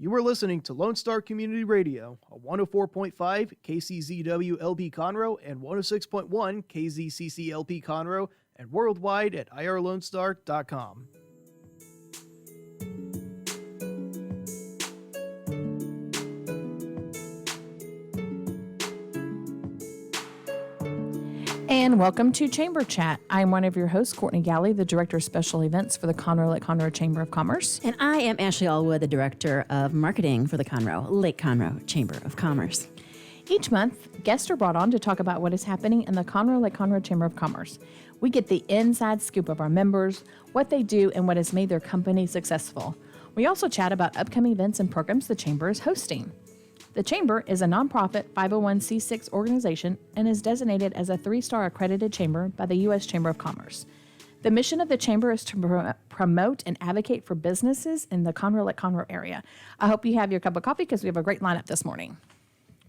You are listening to Lone Star Community Radio, a 104.5 KCZW LP Conroe and 106.1 KZCC LP Conroe, and worldwide at irlonestar.com. And welcome to Chamber Chat. I'm one of your hosts, Courtney Galley, the Director of Special Events for the Conroe Chamber of Commerce. And I am Ashley Allwood, the Director of Marketing for the Lake Conroe Chamber of Commerce. Each month, guests are brought on to talk about what is happening in the Lake Conroe Chamber of Commerce. We get the inside scoop of our members, what they do, and what has made their company successful. We also chat about upcoming events and programs the Chamber is hosting. The Chamber is a nonprofit 501c6 organization and is designated as a 3-star accredited chamber by the U.S. Chamber of Commerce. The mission of the Chamber is to promote and advocate for businesses in the Lake Conroe area. I hope you have your cup of coffee because we have a great lineup this morning.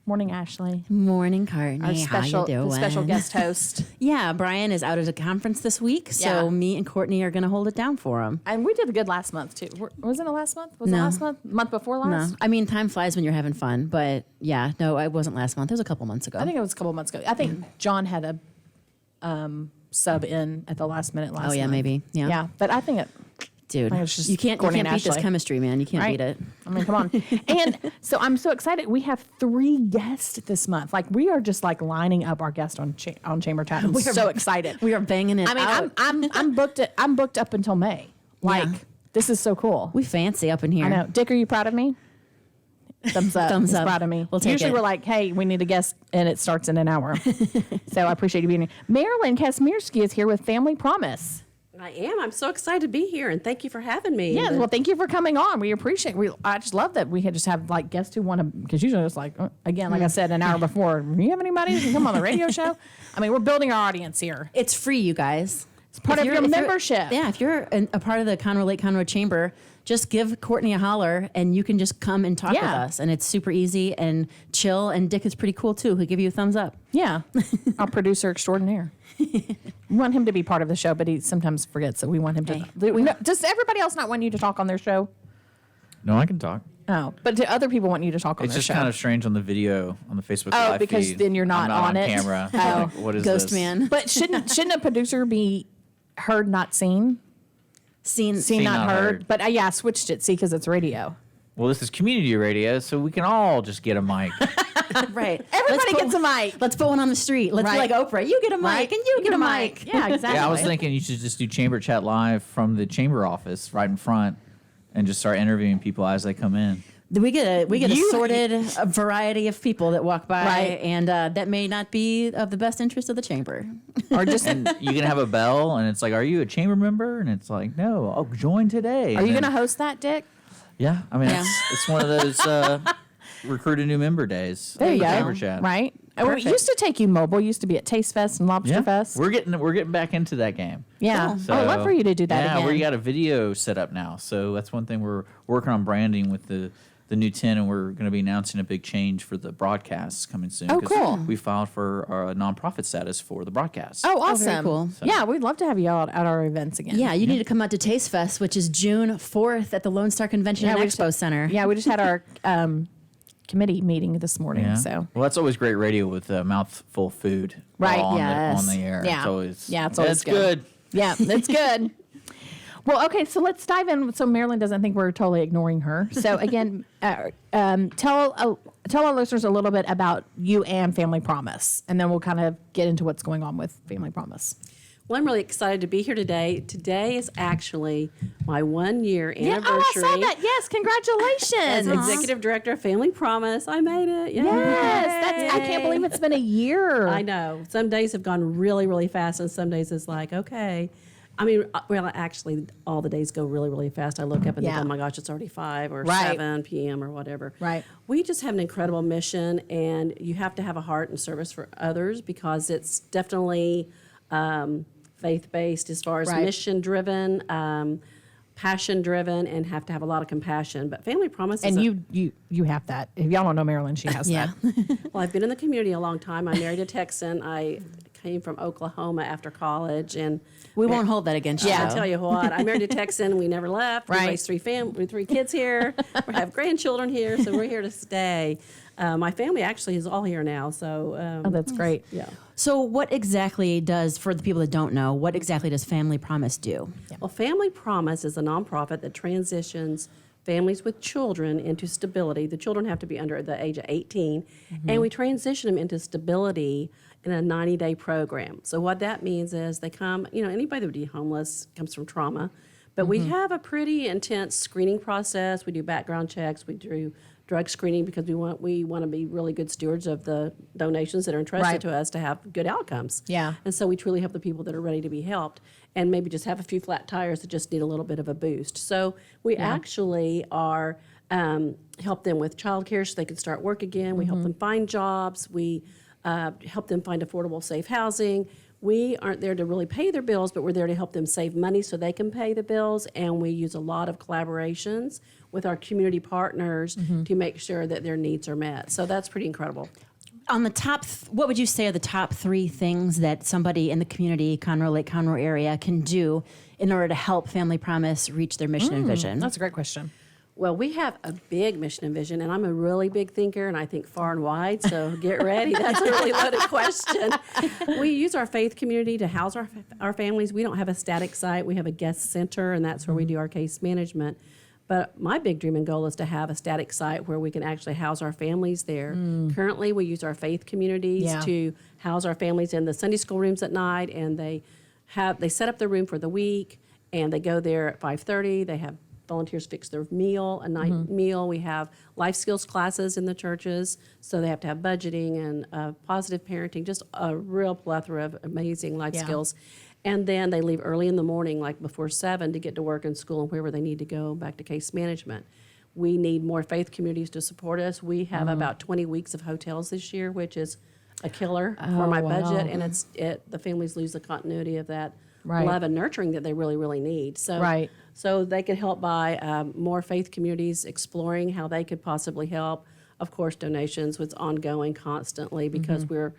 Morning, Ashley. Morning, Courtney. Our How you doing? special guest host. Yeah, Brian is out at a conference this week, so me and Courtney are going to hold it down for him. And we did good last month, too. Wasn't it last month? Was it last month? Month before last? No, I mean, time flies when you're having fun, but yeah, no, it wasn't last month. It was a couple months ago. I think it was a couple months ago. I think John had a sub in at the last minute last month. Oh, yeah, maybe. Yeah. Yeah, but I think it... Dude, you can't beat this chemistry, man. You can't beat it. I mean, come on. And so I'm so excited. We have 3 guests this month. Like, we are just like lining up our guests on Chamber Chat. I'm so excited. We are banging it out. I'm booked up until May. Like, this is so cool. We fancy up in here. I know. Dick, are you proud of me? Thumbs up. Thumbs up. Proud of me. We'll take Usually it. we're like, hey, we need a guest, and it starts in an hour. So I appreciate you being here. Marilyn Kasmiersky is here with Family Promise. I am. I'm so excited to be here, and thank you for having me. Yes, well, thank you for coming on. We appreciate it. I just love that we just have like guests who want to, because usually it's like, again, like I said an hour before, do you have anybody who can come on the radio show? I mean, we're building our audience here. It's free, you guys. It's part of your membership. If you're a part of the Lake Conroe Chamber, just give Courtney a holler, and you can just come and talk with us. And it's super easy and chill, and Dick is pretty cool, too. He'll give you a thumbs up. Yeah, our producer extraordinaire. We want him to be part of the show, but he sometimes forgets that we want him to. Does everybody else not want you to talk on their show? No, I can talk. Oh, but do other people want you to talk on their show? It's just kind of strange on the video, on the Facebook live feed. Because then you're not I'm on it. Camera. Oh. Like, what is Ghost this? man. But shouldn't a producer be heard, not seen? Seen, not heard. But I switched it. See, because it's radio. Well, this is community radio, so we can all just get a mic. Right. Everybody gets a mic. Let's put one on the street. Let's be like Oprah. You get a mic, and you get a mic. Yeah, exactly. Yeah, I was thinking you should just do Chamber Chat live from the chamber office right in front and just start interviewing people as they come in. We get a sorted variety of people that walk by, and that may not be of the best interest of the chamber. Or just And you can have a bell, and it's like, are you a chamber member? And it's like, no, I'll join today. Are you going to host that, Dick? Yeah, I mean, it's one of those recruit a new member days. There you go. Chamber Chat. Right. It used to take you mobile. Used to be at Taste Fest and Lobster Fest. We're getting back into that game. Yeah. So, I would love for you to do that again. Yeah, we got a video set up now. So that's one thing we're working on branding with the new 10, and we're going to be announcing a big change for the broadcasts coming soon. Oh, cool. We filed for our nonprofit status for the broadcast. Oh, awesome. very cool. So. Yeah, we'd love to have you out at our events again. Yeah, you need to come out to Taste Fest, which is June 4th at the Lone Star Convention and Expo Center. Yeah, we just had our committee meeting this morning. Yeah. So Well, that's always great radio with a mouthful of food on the air. Yeah. It's always good. Yeah, it's good. Well, okay, so let's dive in so Marilyn doesn't think we're totally ignoring her. So again, tell our listeners a little bit about you and Family Promise, and then we'll kind of get into what's going on with Family Promise. Well, I'm really excited to be here today. Today is actually my 1-year anniversary. Yeah, I saw that. Yes, congratulations. As Executive Director of Family Promise. I made it. Yay. Yes, I can't believe it's been a year. I know. Some days have gone really, really fast, and some days it's like, okay. I mean, well, actually, all the days go really, really fast. I look up and think, oh my gosh, it's already 5 or 7 p.m. or whatever. Right. We just have an incredible mission, and you have to have a heart and service for others because it's definitely faith-based as far as mission-driven, passion-driven, and have to have a lot of compassion. But Family Promise is you have that. If y'all don't know Marilyn, she has that. Well, I've been in the community a long time. I married a Texan. I came from Oklahoma after college, and We won't hold that against you. I'll tell you what, I'm married to a Texan. We never left. We Right. raised three kids here. We have grandchildren here, so we're here to stay. My family actually is all here now, so Oh, that's great. yeah. So what exactly does, for the people that don't know, what exactly does Family Promise do? Well, Family Promise is a nonprofit that transitions families with children into stability. The children have to be under the age of 18, and we transition them into stability in a 90-day program. So what that means is they come, anybody that would be homeless comes from trauma, but we have a pretty intense screening process. We do background checks. We do drug screening because we want to be really good stewards of the donations that are entrusted Right. to us to have good outcomes. Yeah. And so we truly help the people that are ready to be helped and maybe just have a few flat tires that just need a little bit of a boost. So we actually are help them with childcare so they can start work again. We help them find jobs. We help them find affordable, safe housing. We aren't there to really pay their bills, but we're there to help them save money so they can pay the bills. And we use a lot of collaborations with our community partners to make sure that their needs are met. So that's pretty incredible. On the top, what would you say are the top 3 things that somebody in the community, Conroe, Lake Conroe area, can do in order to help Family Promise reach their mission and vision? That's a great question. Well, we have a big mission and vision, and I'm a really big thinker, and I think far and wide, so get ready. That's a really loaded question. We use our faith community to house our families. We don't have a static site. We have a guest center, and that's where we do our case management. But my big dream and goal is to have a static site where we can actually house our families there. Currently, we use our faith communities Yeah. to house our families in the Sunday school rooms at night, and they set up their room for the week, and they go there at 5:30. They have volunteers fix their meal, a night meal. We have life skills classes in the churches, so they have to have budgeting and positive parenting, just a real plethora of amazing life Yeah. skills. And then they leave early in the morning, like before 7, to get to work and school and wherever they need to go back to case management. We need more faith communities to support us. We have about 20 weeks of hotels this year, which is a killer for my wow. budget, and the families lose the continuity of that Right. love and nurturing that they really, really need. So, Right. so they could help by more faith communities exploring how they could possibly help. Of course, donations was ongoing constantly because we're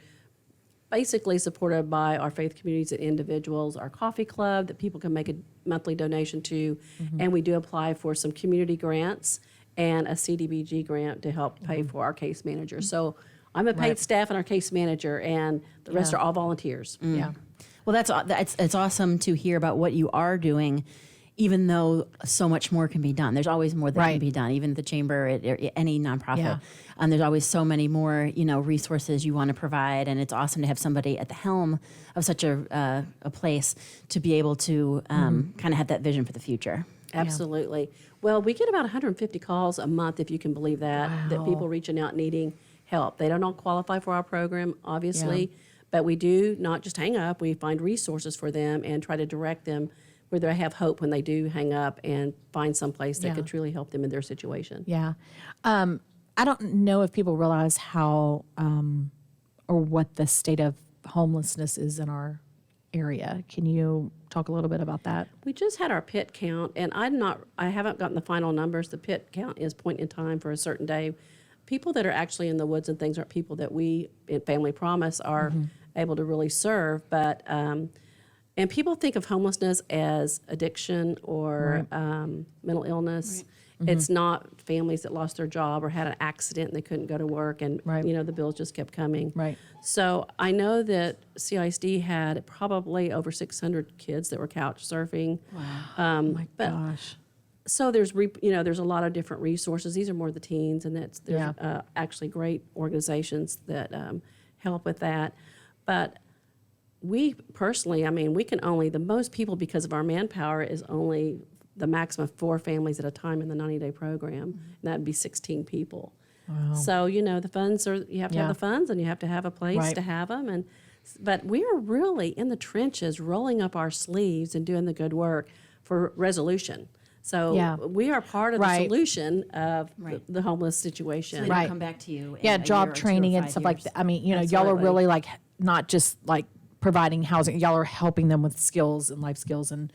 basically supported by our faith communities and individuals, our coffee club that people can make a monthly donation to, and we do apply for some community grants and a CDBG grant to help pay for our case manager. So I'm a paid staff and our case manager, and the rest are all volunteers. Yeah. Well, it's awesome to hear about what you are doing, even though so much more can be done. There's always more that can Right. be done, even at the chamber, any nonprofit. Yeah. There's always so many more, resources you want to provide, and it's awesome to have somebody at the helm of such a place to be able to kind of have that vision for the future. Absolutely. Well, we get about 150 calls a month, if you can believe that, that people reaching out needing help. They don't all qualify for our program, obviously, but we do not just hang up. We find resources for them and try to direct them where they have hope when they do hang up and find someplace that Yeah. could truly help them in their situation. Yeah. I don't know if people realize how or what the state of homelessness is in our area. Can you talk a little bit about that? We just had our pit count, and I haven't gotten the final numbers. The pit count is point in time for a certain day. People that are actually in the woods and things aren't people that we at Family Promise are able to really serve. But and people think of homelessness as addiction or mental illness. It's not families that lost their job or had an accident and they couldn't go to work, and Right. the bills just kept coming. Right. So I know that CISD had probably over 600 kids that were couch surfing. Oh my but- gosh. So there's there's a lot of different resources. These are more the teens, and there's actually great organizations that help with that. But we personally, we can only, the most people because of our manpower is only the maximum of 4 families at a time in the 90-day program, and that'd be 16 people. Wow. So the funds are, you have to Yeah. have the funds, and you have to have a place Right. to have them, but we're really in the trenches, rolling up our sleeves and doing the good work for resolution. So Yeah. we are part of Right. the solution of Right. the homeless situation. They Right. don't come back to you. Yeah, in a year job or 2 or training and 5 stuff like years. that. I mean, y'all are Absolutely. really like not just like providing housing. Y'all are helping them with skills and life skills and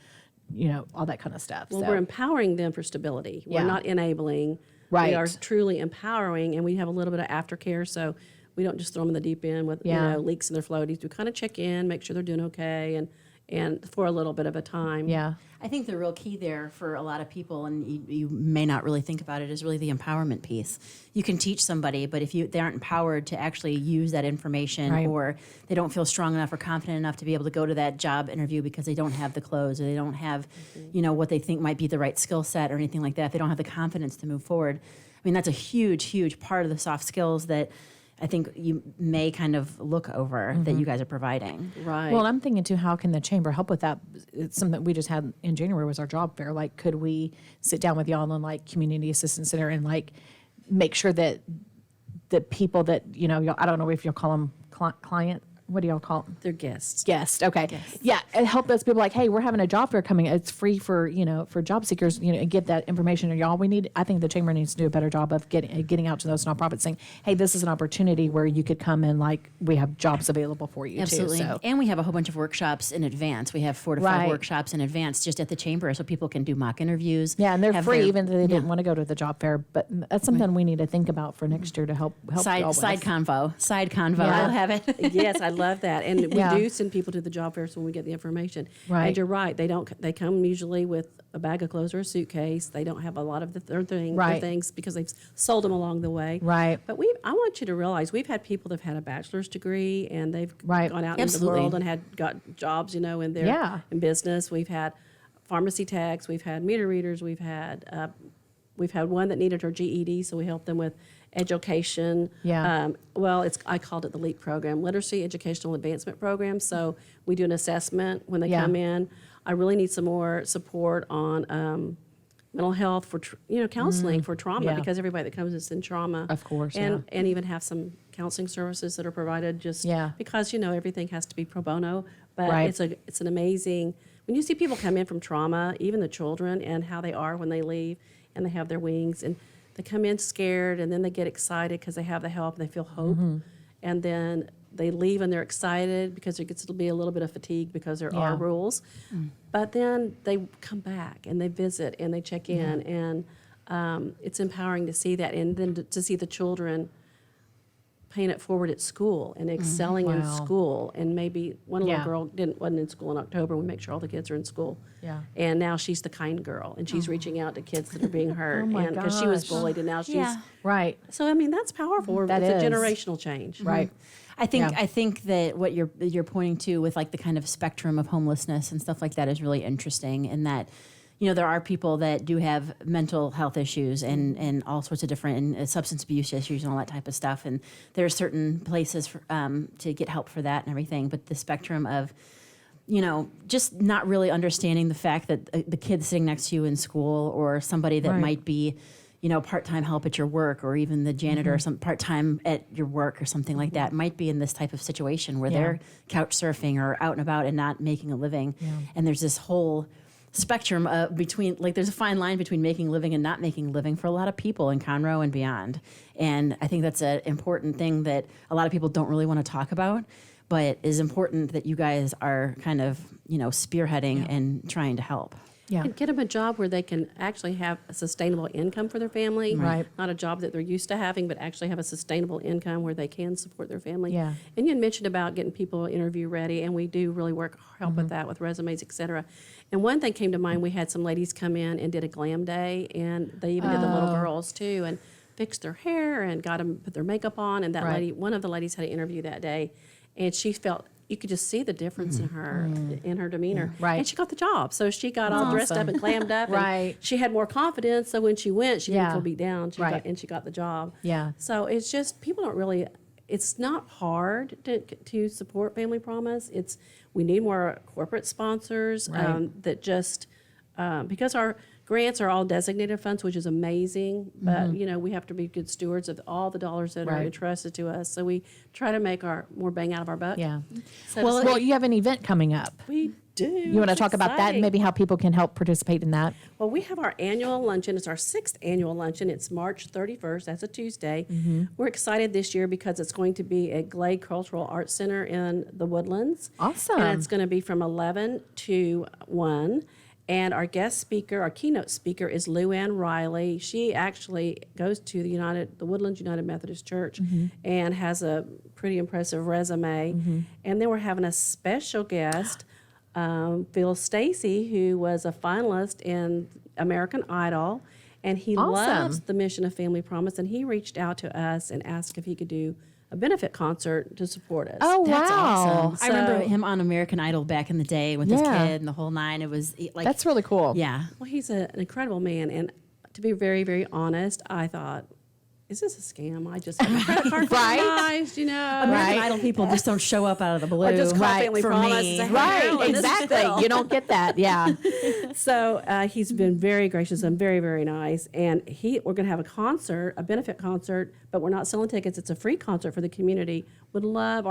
all that kind of stuff. Well, so. we're empowering them for stability. Yeah. We're not enabling. Right. We are truly empowering, and we have a little bit of aftercare. So We don't just throw them in the deep end with leaks in their floaties. We kind of check in, make sure they're doing okay, and for a little bit of a time. Yeah. I think the real key there for a lot of people, and you may not really think about it, is really the empowerment piece. You can teach somebody, but if they aren't empowered to actually use that information, Right. or they don't feel strong enough or confident enough to be able to go to that job interview because they don't have the clothes or they don't have, what they think might be the right skill set or anything like that, if they don't have the confidence to move forward. I mean, that's a huge, huge part of the soft skills that I think you may kind of look over that you guys are providing. Right. Well, I'm thinking too, how can the chamber help with that? It's something we just had in January was our job fair. Like, could we sit down with y'all in like community assistance center and like make sure that the people that, y'all, I don't know if you'll call them client, what do y'all call them? They're guests. Guest. Okay. Yeah. And help those people like, hey, we're having a job fair coming. It's free for, for job seekers, and get that information. And y'all, I think the chamber needs to do a better job of getting out to those nonprofits saying, hey, this is an opportunity where you could come and like, we have jobs available for you Absolutely. too. So. And we have a whole bunch of workshops in advance. We have 4 to 5 Right. workshops in advance just at the chamber so people can do mock interviews. Yeah, and they're have free their- even though they didn't want to go to the job fair. But that's something we need to think about for next year to help y'all with. Side convo. Yeah. I'll have it. Yes, I love that. And Yeah. we do send people to the job fairs when we get the information. Right. And you're right. They come usually with a bag of clothes or a suitcase. They don't have a lot of their Right. things because they've sold them along the way. Right. But I want you to realize we've had people that have had a bachelor's degree and they've Right. gone out Absolutely. into the world and got jobs, in their Yeah. in business. We've had pharmacy techs. We've had meter readers. We've had one that needed her GED, so we helped them with education. Yeah. I called it the LEAP program, Literacy Educational Advancement Program. So we do an assessment when they Yeah. come in. I really need some more support on mental health for counseling for trauma Yeah. because everybody that comes is in trauma. Of course, and even have some counseling services that are provided Yeah. because everything has to be pro bono. But Right. it's an amazing when you see people come in from trauma, even the children, and how they are when they leave and they have their wings and they come in scared and then they get excited because they have the help and they feel hope. And then they leave and they're excited because there gets to be a little bit of fatigue because there are Yeah. rules. But then they come back and they visit and they check in. And it's empowering to see that. And then to see the children paying it forward at school and excelling in Wow. school. And maybe one little Yeah. girl wasn't in school in October. We make sure all the kids are in school. Yeah. And now she's the kind girl, and she's reaching out to kids that are being hurt. Oh my and because she was gosh. bullied, and now she's Yeah. Right. so. I mean, that's powerful. That it's a is. generational change. Right. I think Yeah. I think that what you're pointing to with like the kind of spectrum of homelessness and stuff like that is really interesting in that there are people that do have mental health issues and all sorts of different substance abuse issues and all that type of stuff, and there are certain places for, to get help for that and everything, but the spectrum of just not really understanding the fact that the kid sitting next to you in school or somebody that Right. might be part-time help at your work or even the janitor or some part-time at your work or something like that might be in this type of situation where Yeah. they're couch surfing or out and about and not making a living. And there's this whole spectrum between, like, there's a fine line between making a living and not making a living for a lot of people in Conroe and beyond. And I think that's an important thing that a lot of people don't really want to talk about, but is important that you guys are kind of, spearheading and trying to help. Yeah. And get them a job where they can actually have a sustainable income for their family. Right. Not a job that they're used to having, but actually have a sustainable income where they can support their family. Yeah. And you had mentioned about getting people interview ready, and we do really help with that with resumes, et cetera. And one thing came to mind, we had some ladies come in and did a glam day, and they even did the little girls too, and fixed their hair and got them put their makeup on. And that Right. lady, one of the ladies had an interview that day, and she felt, you could just see the difference in her demeanor. Right. And she got the job. So she got all dressed up and glammed up. And Right. she had more confidence. So when she went, she Yeah. didn't feel beat down. Right. She got the job. Yeah. So it's just, people don't really, it's not hard to support Family Promise. We need more corporate sponsors Right. that just, because our grants are all designated funds, which is amazing, but we have to be good stewards of all the dollars that are Right. entrusted to us. So we try to make more bang out of our buck. Yeah. So to Well, speak. you have an event coming up. We do. You want to It's talk about that and exciting. maybe how people can help participate in that? Well, we have our annual luncheon. It's our 6th annual luncheon. It's March 31st. That's a Tuesday. We're excited this year because it's going to be at Glade Cultural Arts Center in the Woodlands. Awesome. And it's going to be from 11 to 1. And our guest speaker, our keynote speaker, is Lou Ann Riley. She actually goes to the Woodlands United Methodist Church and has a pretty impressive resume. And then we're having a special guest, Phil Stacy, who was a finalist in American Idol. And he Awesome. loves the mission of Family Promise. And he reached out to us and asked if he could do a benefit concert to support us. Oh, That's wow. awesome. I remember So- him on American Idol back in the day with his Yeah. kid and the whole nine. It was like That's really cool. yeah. Well, he's an incredible man. And to be very, very honest, I thought, is this a scam? I just have a credit card Right. organized, American Right. Idol people just don't show up out of the blue. Or just call Right, Family for Promise me. and say, hey, Right, Marilyn, this is exactly. Phil. You don't get that. Yeah. So he's been very gracious and very, very nice. And we're going to have a concert, a benefit concert, but we're not selling tickets. It's a free concert for the community. Would love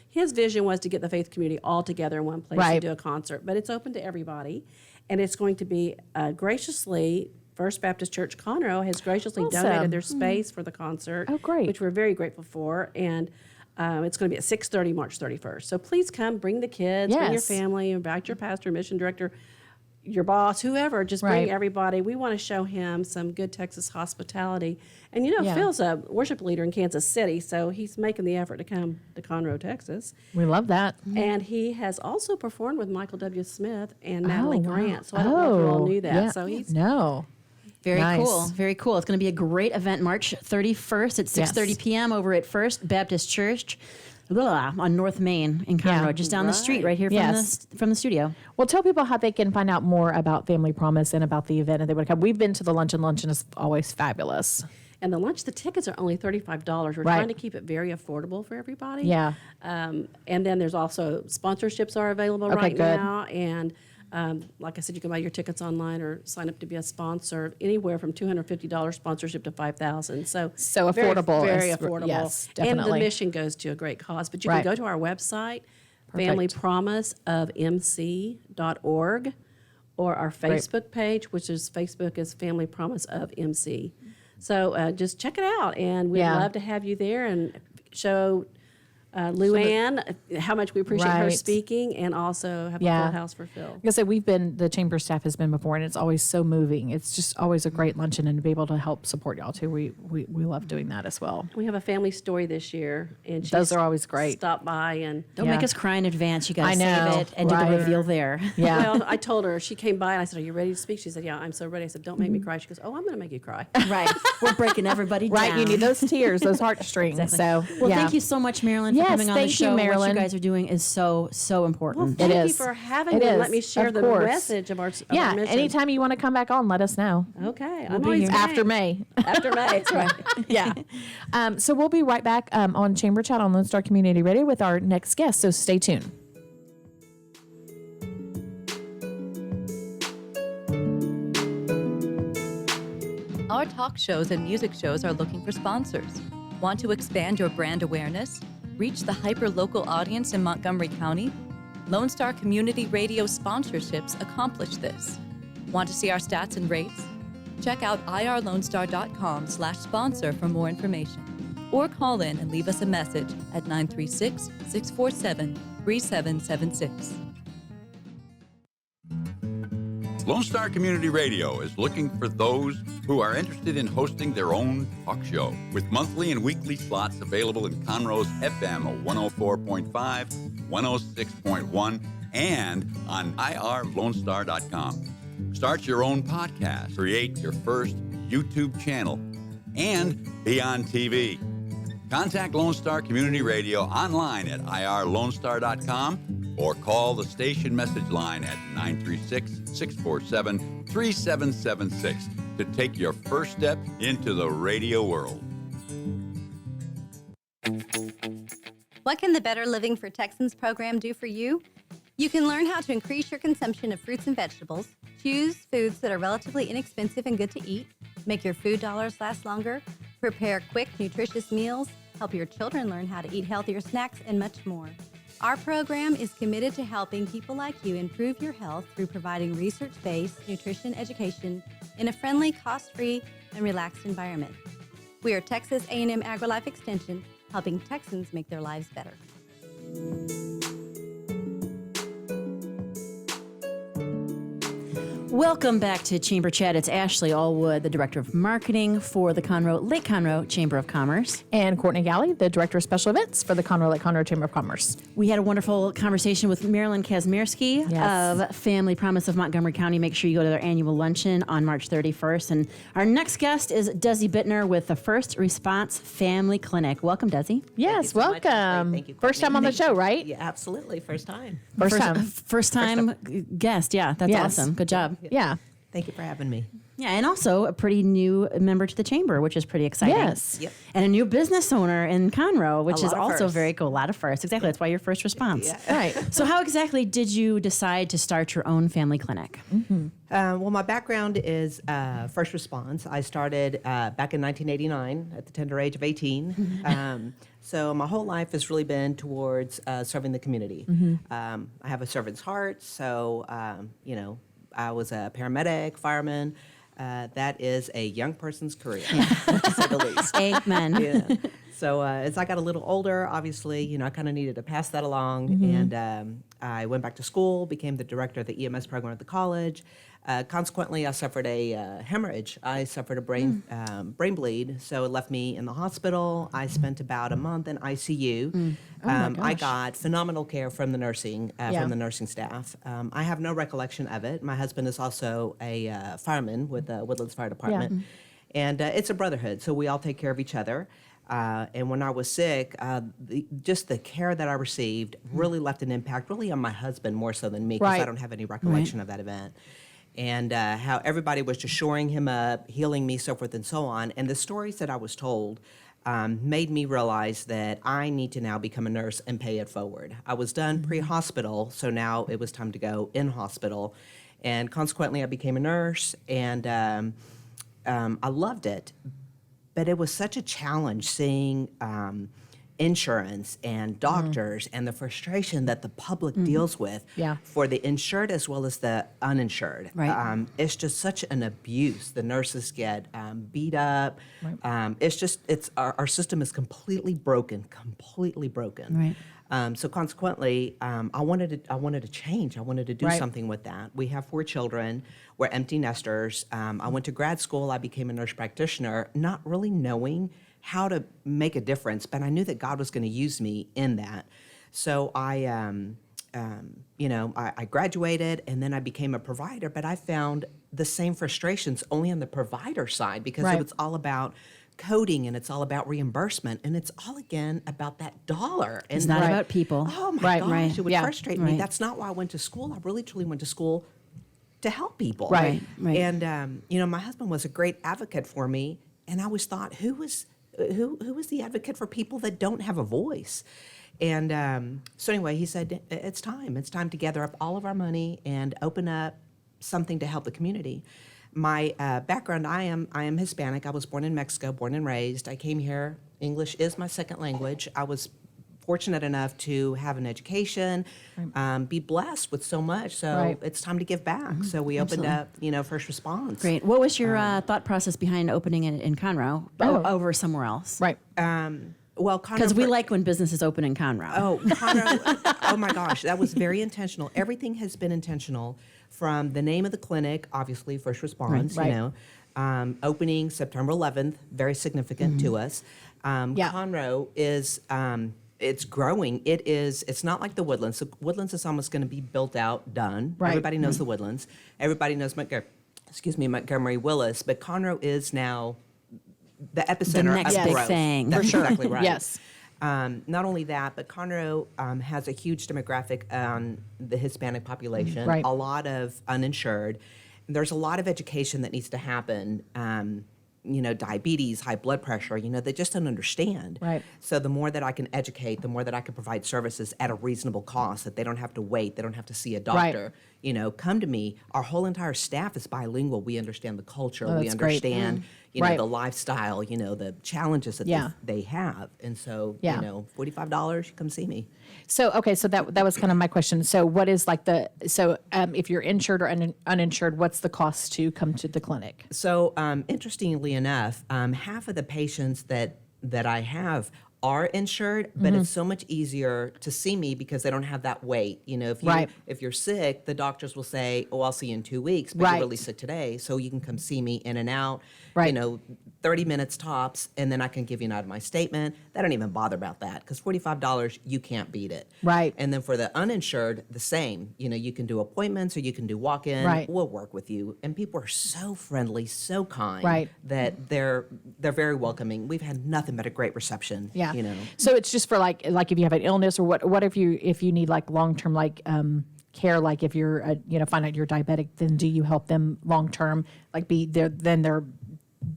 his vision was to get the faith community all together in one place Right. to do a concert, but it's open to everybody. And it's going to be graciously, First Baptist Church Conroe has graciously Awesome. donated their space for the concert. Oh, great. Which we're very grateful for. And it's going to be at 6:30 March 31st. So please come, bring the kids, bring your Yes. family, invite your pastor, mission director, your boss, whoever, just Right. bring everybody. We want to show him some good Texas hospitality. And Yeah. Phil's a worship leader in Kansas City, so he's making the effort to come to Conroe, Texas. We love that. And he has also performed with Michael W. Smith and Natalie wow. Grant. So I don't know if you all knew that. Yeah. So he's No. Very Nice. cool. Very cool. It's going to be a great event March 31st at 6:30 p.m. over at First Baptist Church on North Main in Conroe, Yeah. just down the street Right. right here from, Yes. from the studio. Well, tell people how they can find out more about Family Promise and about the event, and they would come. We've been to the luncheon. Luncheon is always fabulous. and the tickets are only $35. We're Right. trying to keep it very affordable for everybody. Yeah. And then there's also sponsorships are available Okay, right good. now. And like I said, you can buy your tickets online or sign up to be a sponsor, anywhere from $250 sponsorship to $5,000. So very, affordable very is- affordable. yes, And the definitely. mission goes to a great cause. But you Right. can go to our website, Perfect. familypromiseofmc.org, or our Facebook page, which is Facebook is Family Promise of MC. So just check it out, and we'd Yeah. love to have you there and show Lou Ann how much we appreciate her Right. speaking, and also have a Yeah. full house for Phil. Like I said, the chamber staff has been before, and it's always so moving. It's just always a great luncheon, and to be able to help support y'all too. We love doing that as well. We have a family story this year, and she Those are always great. Stopped by and Don't Yeah. make us cry in advance. You got I to know, save it and do right. the reveal there. Yeah. well, I told her, she came by and I said, "Are you ready to speak?" She said, "Yeah, I'm so ready." I said, "Don't make me cry." She goes, "Oh, I'm going to make you cry." Right. We're breaking everybody down. Right, you need those tears, those heartstrings. Exactly. So, Well, yeah. thank you so much, Marilyn, for Yes, coming on the thank you, show. What Marilyn. you guys are doing is so important. Thank you is. for having It me and is, let me share of the course. message of our Yeah, our mission. anytime you want to come back on, let us know. Okay, We'll I'm be always here. After game. May. After May, that's right. Yeah. So we'll be right back on Chamber Chat on Lone Star Community Radio with our next guest. So stay tuned. Our talk shows and music shows are looking for sponsors. Want to expand your brand awareness? Reach the hyper-local audience in Montgomery County? Lone Star Community Radio sponsorships accomplish this. Want to see our stats and rates? Check out irlonestar.com/sponsor for more information. Or call in and leave us a message at 936-647-3776. Lone Star Community Radio is looking for those who are interested in hosting their own talk show, with monthly and weekly slots available in Conroe's FM 104.5, 106.1, and on irlonestar.com. Start your own podcast, create your first YouTube channel, and be on TV. Contact Lone Star Community Radio online at irlonestar.com or call the station message line at 936-647-3776 to take your first step into the radio world. What can the Better Living for Texans program do for you? You can learn how to increase your consumption of fruits and vegetables, choose foods that are relatively inexpensive and good to eat, make your food dollars last longer, prepare quick, nutritious meals, help your children learn how to eat healthier snacks, and much more. Our program is committed to helping people like you improve your health through providing research-based nutrition education in a friendly, cost-free, and relaxed environment. We are Texas A&M AgriLife Extension, helping Texans make their lives better. Welcome back to Chamber Chat. It's Ashley Allwood, the Director of Marketing for the Lake Conroe Chamber of Commerce. And Courtney Galley, the Director of Special Events for the Lake Conroe Chamber of Commerce. We had a wonderful conversation with Marilyn Kasmiersky of Family Promise of Montgomery County. Make sure you go to their annual luncheon on March 31st. And our next guest is Desi Bittner with the First Response Family Clinic. Welcome, Desi. Yes, so much, Ashley. welcome. Thank you, First time on the show, right? Yeah, absolutely. First time. First time guest. Yeah, that's Yes. awesome. Good job. Yeah. Thank you for having me. Yeah, and also a pretty new member to the chamber, which is pretty exciting. Yes. Yep. And a new business owner in Conroe, which A is lot of also firsts. very cool. A lot of firsts. Exactly. That's why you're first response. Yeah. Right. So how exactly did you decide to start your own family clinic? Well, my background is first response. I started back in 1989 at the tender age of 18. So my whole life has really been towards serving the community. I have a servant's heart, so, I was a paramedic, fireman. That is a young person's career, to say the least. Amen. Yeah. So as I got a little older, obviously, I kind of needed to pass that along. And I went back to school, became the director of the EMS program at the college. Consequently, I suffered a hemorrhage. I suffered a brain bleed, so it left me in the hospital. I spent about a month in ICU. I got phenomenal care from the nursing staff. I have no recollection of it. My husband is also a fireman with the Woodlands Fire Department, and it's a brotherhood. So we all take care of each other. And when I was sick, just the care that I received really left an impact, really on my husband more so than me, because Right. I don't have any recollection of that event. And how everybody was just shoring him up, healing me, so forth and so on. And the stories that I was told made me realize that I need to now become a nurse and pay it forward. I was done pre-hospital, so now it was time to go in hospital. And consequently, I became a nurse, and I loved it. But it was such a challenge seeing insurance and doctors and the frustration that the public deals with Yeah. for the insured as well as the uninsured. Right. It's just such an abuse. The nurses get beat up. It's our system is completely broken. Right. So consequently, I wanted to change. I wanted to do Right. something with that. We have 4 children. We're empty nesters. I went to grad school. I became a nurse practitioner, not really knowing how to make a difference, but I knew that God was going to use me in that. So I graduated, and then I became a provider, but I found the same frustrations only on the provider side, because Right. it's all about coding, and it's all about reimbursement, and it's all, again, about that dollar. And It's not Right. about people. oh my Right, gosh, right. it would Yeah. frustrate me. Right. That's not why I went to school. I really truly went to school to help people. Right. Right. And my husband was a great advocate for me, and I always thought, who is the advocate for people that don't have a voice? And so anyway, he said, it's time to gather up all of our money and open up something to help the community. My background, I am Hispanic. I was born in Mexico, born and raised. I came here. English is my second language. I was fortunate enough to have an education, be blessed with so much. So Right. it's time to give back. So we opened up, First Response. Great. What was your thought process behind opening it in Conroe over somewhere else? Right. Well, Because we like when businesses open in Conroe. Conroe, oh my gosh, that was very intentional. Everything has been intentional, from the name of the clinic, obviously First Response, Right. Opening September 11th, very significant to us. Yeah. Conroe is, it's growing. It's not like the Woodlands. The Woodlands is almost going to be built out, done. Right. Everybody knows the Woodlands. Everybody knows Montgomery Willis, but Conroe is now the epicenter next of big growth. thing. That's For sure. exactly right. Yes. Not only that, but Conroe has a huge demographic on the Hispanic population, Right. a lot of uninsured. There's a lot of education that needs to happen. Diabetes, high blood pressure, they just don't understand. Right. So the more that I can educate, the more that I can provide services at a reasonable cost, that they don't have to wait, they don't have to see a doctor. Come to me. Our whole entire staff is bilingual. We understand the culture. Oh, we that's great. understand, Right. the lifestyle, the challenges that Yeah. they have. And so, Yeah. $45, you come see me. So, okay, so that was kind of my question. So what is like if you're insured or uninsured, what's the cost to come to the clinic? So, interestingly enough, half of the patients that I have are insured, but it's so much easier to see me because they don't have that wait. You know, Right. if you're sick, the doctors will say, "Oh, I'll see you in 2 weeks," but Right. you're really sick today, so you can come see me in and out. Right. You know, 30 minutes tops, and then I can give you an itemized statement. They don't even bother about that because $45, you can't beat it. Right. And then for the uninsured, the same. You know, you can do appointments or you can do walk-in. Right. We'll work with you, and people are so friendly, so kind. Right. That they're very welcoming. We've had nothing but a great reception. Yeah. You know. So it's just for like if you have an illness or what if you need like long-term care, like if you're find out you're diabetic, then do you help them long-term, like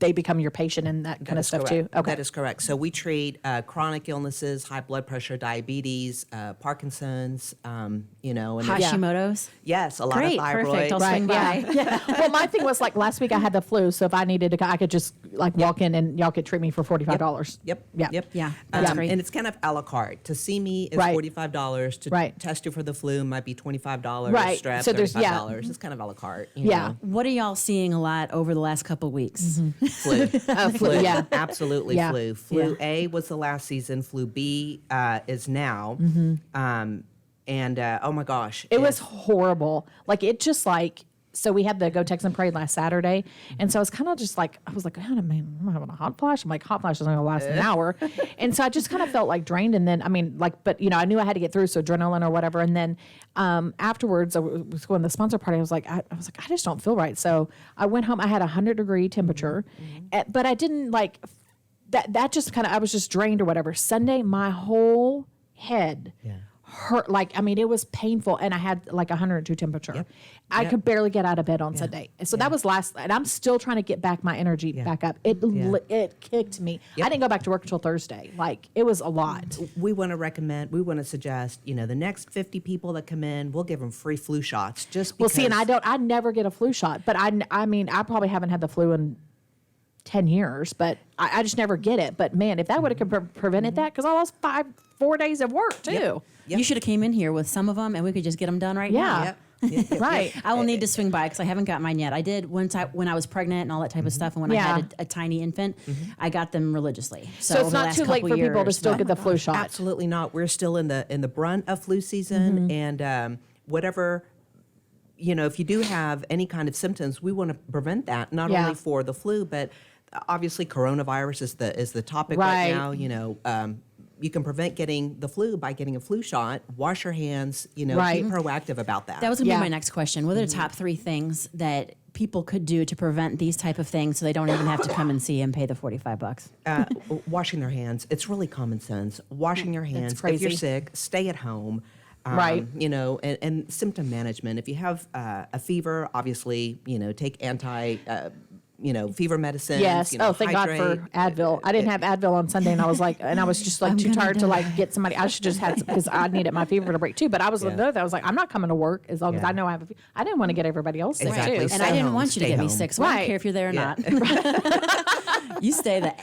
they become your patient and that kind of stuff too? Okay. That is correct. So we treat chronic illnesses, high blood pressure, diabetes, Parkinson's, and Hashimoto's. yes, a lot Great, of thyroid. perfect. I'll swing by. Yeah. Well, my thing was like last week I had the flu, so if I needed to, I could just like walk in and y'all could treat me for $45. Yep. Yeah. Yep. Yeah, that's great. And it's kind of a la carte. To see me is Right. $45. To Right. test you for the flu might be $25. Right. Strep, So there's- yeah. $35. It's kind of a la carte. You Yeah. know. What are y'all seeing a lot over the last couple weeks? Flu. Flu, yeah. Absolutely Yeah. flu. Flu Yeah. A was the last season. Flu B is now. And oh my gosh. It was horrible. Like it just like, so we had the Go Texan Parade last Saturday. And so I was kind of just like, oh, man, I'm having a hot flash. I'm like, hot flash is only going to last an hour. And so I just kind of felt like drained. And then, I mean, like, but I knew I had to get through. So adrenaline or whatever. And then afterwards I was going to the sponsor party. I was like, I just don't feel right. So I went home. I had 100-degree temperature, but I didn't like that just kind of, I was just drained or whatever. Sunday, my whole head hurt. Like, I mean, it was painful. And I had like 102 temperature. I could barely get out of bed on Sunday. And so that was and I'm still trying to get back my energy back up. It kicked me. I didn't go back to work until Thursday. Like, it was a lot. We want to suggest, the next 50 people that come in, we'll give them free flu shots just Well, because. see, and I never get a flu shot, but I mean, I probably haven't had the flu in 10 years, but I just never get it. But man, if that would have prevented that, because I lost 4 days of work too. You should have came in here with some of them, and we could just get them done right now. Right. I will need to swing by because I haven't got mine yet. I did when I was pregnant and all that type of stuff, and when I had a tiny infant, I got them religiously. So it's not too late for people to still get the flu shot. Absolutely not. We're still in the brunt of flu season, and whatever. If you do have any kind of symptoms, we want to prevent that, not only for the flu, but obviously coronavirus is the topic right now. You can prevent getting the flu by getting a flu shot. Wash your hands. Be proactive about that. That was going to be my next question. What are the top 3 things that people could do to prevent these type of things so they don't even have to come and see and pay the $45? Washing their hands. It's really common sense. Washing your hands. crazy. If you're sick, stay at home. Right. And symptom management. If you have a fever, obviously, take fever medicine. Yes. Thank God for Advil. I didn't have Advil on Sunday, and I was like, just like too tired to like get somebody. I should just have because I needed my fever to break too. But I was I was like, I'm not coming to work as long as I know I have. I didn't want to get everybody else sick Exactly. too. And Stay I didn't home, want you to stay get me home. sick, so I don't care if you're there or not. You stay there.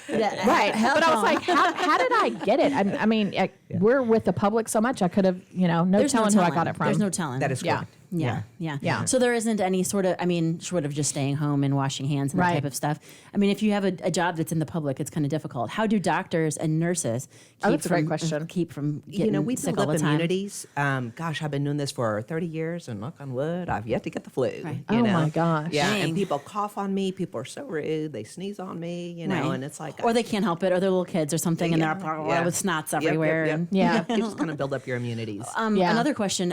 Right. But I was like, how did I get it? I mean, we're with the public so much. I could have, no telling who I got it from. There's no telling. That is correct. Yeah. So there isn't any sort of, short of just staying home and washing hands and that Right. type of stuff. If you have a job that's in the public, it's kind of difficult. How do doctors and nurses that's a great question. keep from getting We sick build all up the time? immunities. Gosh, I've been doing this for 30 years, and knock on wood, I've yet to get the flu. Right. Oh, my gosh. Yeah, Dang. and people cough on me. People are so rude. They sneeze on me, Right. and it's like. Or they can't help it, or they're little kids or something, and they're with snots everywhere. Yep. and- Yeah. You just kind of build up your immunities. Yeah. Another question: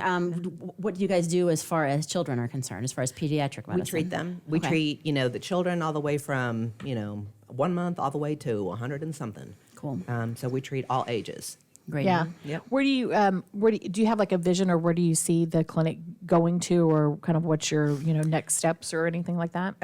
what do you guys do as far as children are concerned, as far as pediatric medicine? We treat them. We treat, the children all the way from, 1 month all the way to 100 and something. Cool. So we treat all ages. Great. Yeah. Yep. Where do you have like a vision, or where do you see the clinic going to, or kind of what's your, next steps or anything like that?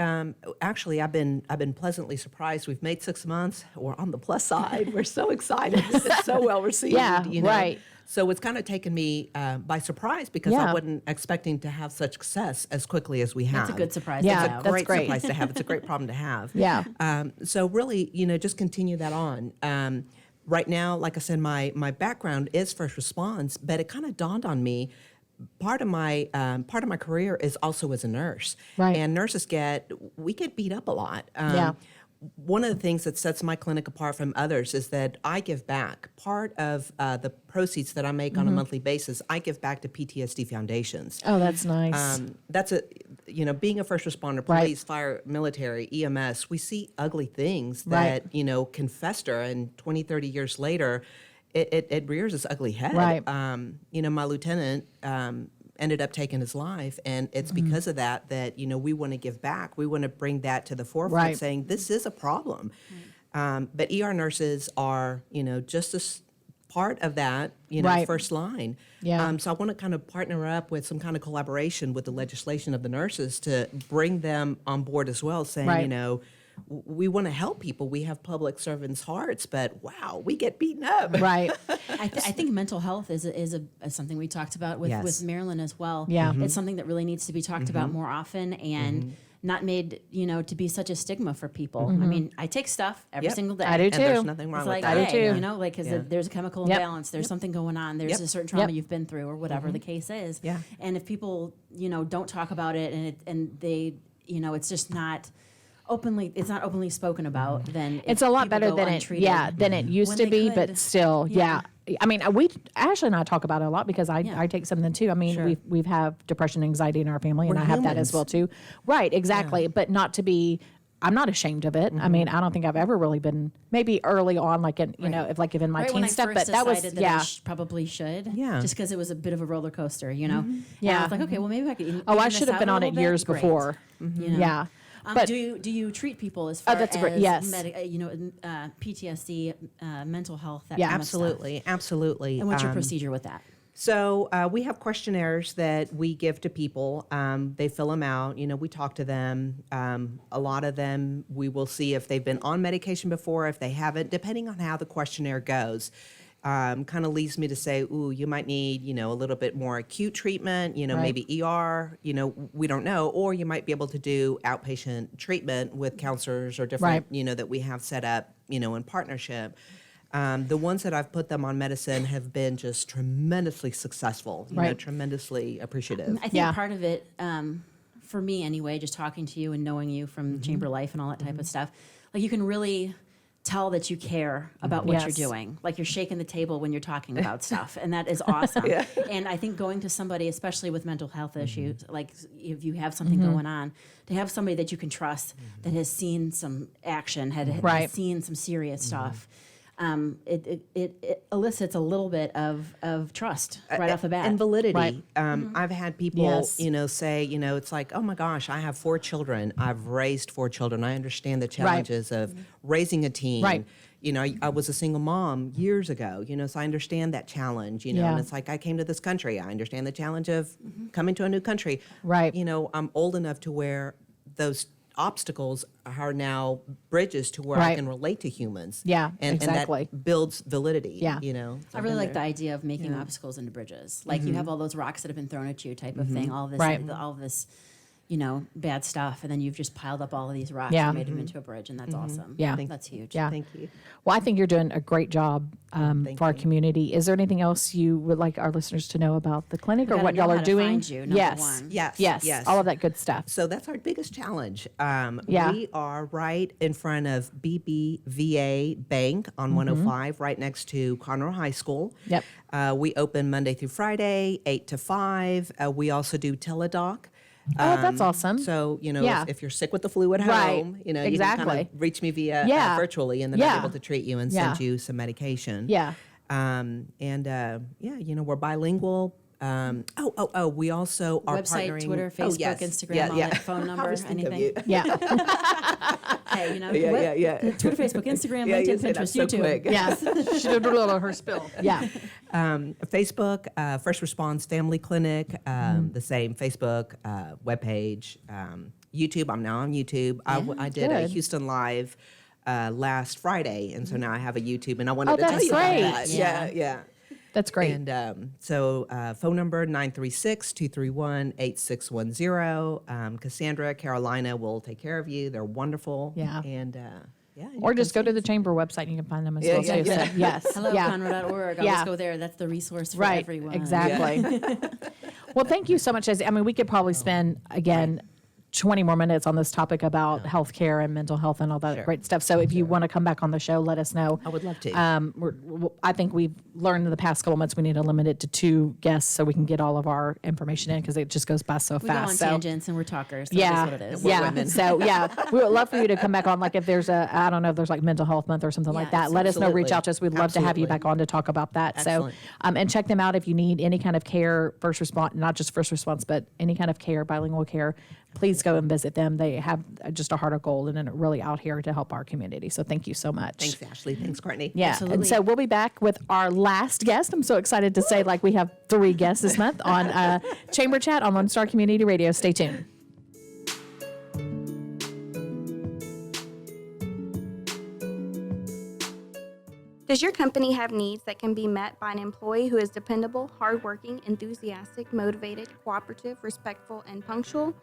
Actually, I've been pleasantly surprised. We've made 6 months. We're on the plus side. We're so excited. It's so well received. Yeah, right. So it's kind of taken me by surprise because Yeah. I wasn't expecting to have such success as quickly as we have. That's a good surprise. Yeah, to It's have. a that's great great. surprise to have. It's a great problem to have. Yeah. So really, just continue that on. Right now, like I said, my background is first response, but it kind of dawned on me. Part of my career is also as a nurse, Right. and nurses get beat up a lot. Yeah. one of the things that sets my clinic apart from others is that I give back. Part of the proceeds that I make on a monthly basis, I give back to PTSD foundations. Oh, that's nice. That's being a first responder, police, fire, military, EMS, we see ugly things that, can fester, and 20, 30 years later, it rears its ugly head. Right. My lieutenant ended up taking his life, and it's because of that we want to give back. We want to bring that to the forefront, saying this is a problem. But ER nurses are, just as part of that, first line. Yeah. So I want to kind of partner up with some kind of collaboration with the legislation of the nurses to bring them on board as well, saying, we want to help people. We have public servants' hearts, but wow, we get beaten up. Right. I think mental health is something we talked about with Marilyn as well. Yeah. It's something that really needs to be talked about more often and not made, to be such a stigma for people. I mean, I take stuff every single day. I do too. And there's nothing wrong It's with like, that. I do hey, too. because there's a chemical imbalance, there's something going on, there's a certain trauma you've been through or whatever the case is. Yeah. And if people, don't talk about it and they, it's just not it's not openly spoken about, then It's a lot better than it used when to they be, could. but still, Yeah. I mean, Ashley and I talk about it a lot because I take something too. I mean, we've have depression, anxiety in our family, and We're I have that as humans. well too. Right, exactly. But not to be. I'm not ashamed of it. I mean, I don't think I've ever really been. Maybe early on, like in in my right teen when I stuff, first but that was decided that I probably should. Yeah. Just because it was a bit of a roller coaster, And I Yeah. was like, okay, well maybe I could. Oh, I even should this have been out a on it little bit. years Great. before. But But do you treat people as far that's as great. Yes. PTSD, mental health, that Yeah. kind of stuff? Absolutely. And what's your procedure with that? So we have questionnaires that we give to people. They fill them out. We talk to them. A lot of them, we will see if they've been on medication before, if they haven't, depending on how the questionnaire goes. Kind of leads me to say, ooh, you might need, a little bit more acute treatment, maybe ER, we don't know. Or you might be able to do outpatient treatment with counselors or different, that we have set up, in partnership. The ones that I've put them on medicine have been just tremendously successful, tremendously appreciative. I think part of it, for me anyway, just talking to you and knowing you from chamber life and all that type of stuff, like you can really tell that you care about what Yes. you're doing. Like you're shaking the table when you're talking about stuff, and that is awesome. And I think going to somebody, especially with mental health issues, like if you have something going on, to have somebody that you can trust that has seen some action, has seen some serious stuff. It elicits a little bit of trust right off the bat. And validity. Right. I've had people, Yes. say, it's like, oh my gosh, I have 4 children. I've raised 4 children. I understand the challenges of raising a teen. Right. I was a single mom years ago, so I understand that challenge, Yeah. and it's like I came to this country. I understand the challenge of coming to a new country. Right. I'm old enough to where those obstacles are now bridges to where I Right. can relate to humans. Yeah, and exactly. that builds validity. Yeah. So I I've really been like the there. idea of making obstacles into bridges. Like you have all those rocks that have been thrown at you, type of thing. All this, Right. all this, bad stuff, and then you've just piled up all of these rocks Yeah. and made them into a bridge, and that's awesome. Yeah. That's huge. Yeah. Thank you. Well, I think you're doing a great job for our community. Is there anything else you would like our listeners to know about the clinic or gotta what know y'all how are to doing? find you, number yes. one. Yes. All of that good stuff. So that's our biggest challenge. Yeah. We are right in front of BBVA Bank on 105, right next to Conroe High School. Yep. We open Monday through Friday, 8 to 5. We also do teledoc. Oh, that's awesome. So, Yeah. if you're sick with the flu at Right. home, you can Exactly. kind of reach me via Yeah. virtually, and then Yeah. I'm able to treat you and Yeah. send you some medication. Yeah. We're bilingual. We also are Website, partnering. Twitter, Facebook, Instagram, all that, phone I number, was thinking of anything. you. Yeah. Hey, Yeah. Twitter, Facebook, Instagram, Yeah, you LinkedIn, said that Pinterest, so YouTube. quick. Yeah. She did her spill. Yeah. Facebook, First Response Family Clinic, the same Facebook webpage. YouTube, I'm now on YouTube. I did a good. Houston Live last Friday, and so now I have a YouTube, and I wanted Oh, to tell that's you about great. that. Yeah. Yeah. That's great. And phone number 936-231-8610. Cassandra, Carolina will take care of you. They're wonderful. Yeah. And Or just go to the chamber website and you can find them as Yeah, well. yeah, too. yeah. So, yes. Hello, yeah. Conroe.org. Yeah. Always go there. That's the resource for Right. everyone. Exactly. Well, thank you so much, Desi. I mean, we could probably spend, again, 20 more minutes on this topic about healthcare and mental health and all that great stuff. So if you want to come back on the show, let us know. I would love to. I think we've learned in the past couple months we need to limit it to 2 guests so we can get all of our information in because it just goes by so We fast. go on So tangents and we're talkers. So yeah, that's what it is. yeah. So yeah, we would love for you to come back on. Like if there's I don't know if there's like mental health month or something like that. Let us know. Reach out to us. We'd love to have you back on to talk about that. Excellent. So and check them out if you need any kind of care, first response, not just first response, but any kind of care, bilingual care. Please go and visit them. They have just a heart of gold and are really out here to help our community. So thank you so much. Thanks, Ashley. Thanks, Courtney. Yeah, Absolutely. and so we'll be back with our last guest. I'm so excited to say like we have 3 guests this month on Chamber Chat on Lone Star Community Radio. Stay tuned. Does your company have needs that can be met by an employee who is dependable, hardworking, enthusiastic, motivated, cooperative, respectful, and punctual?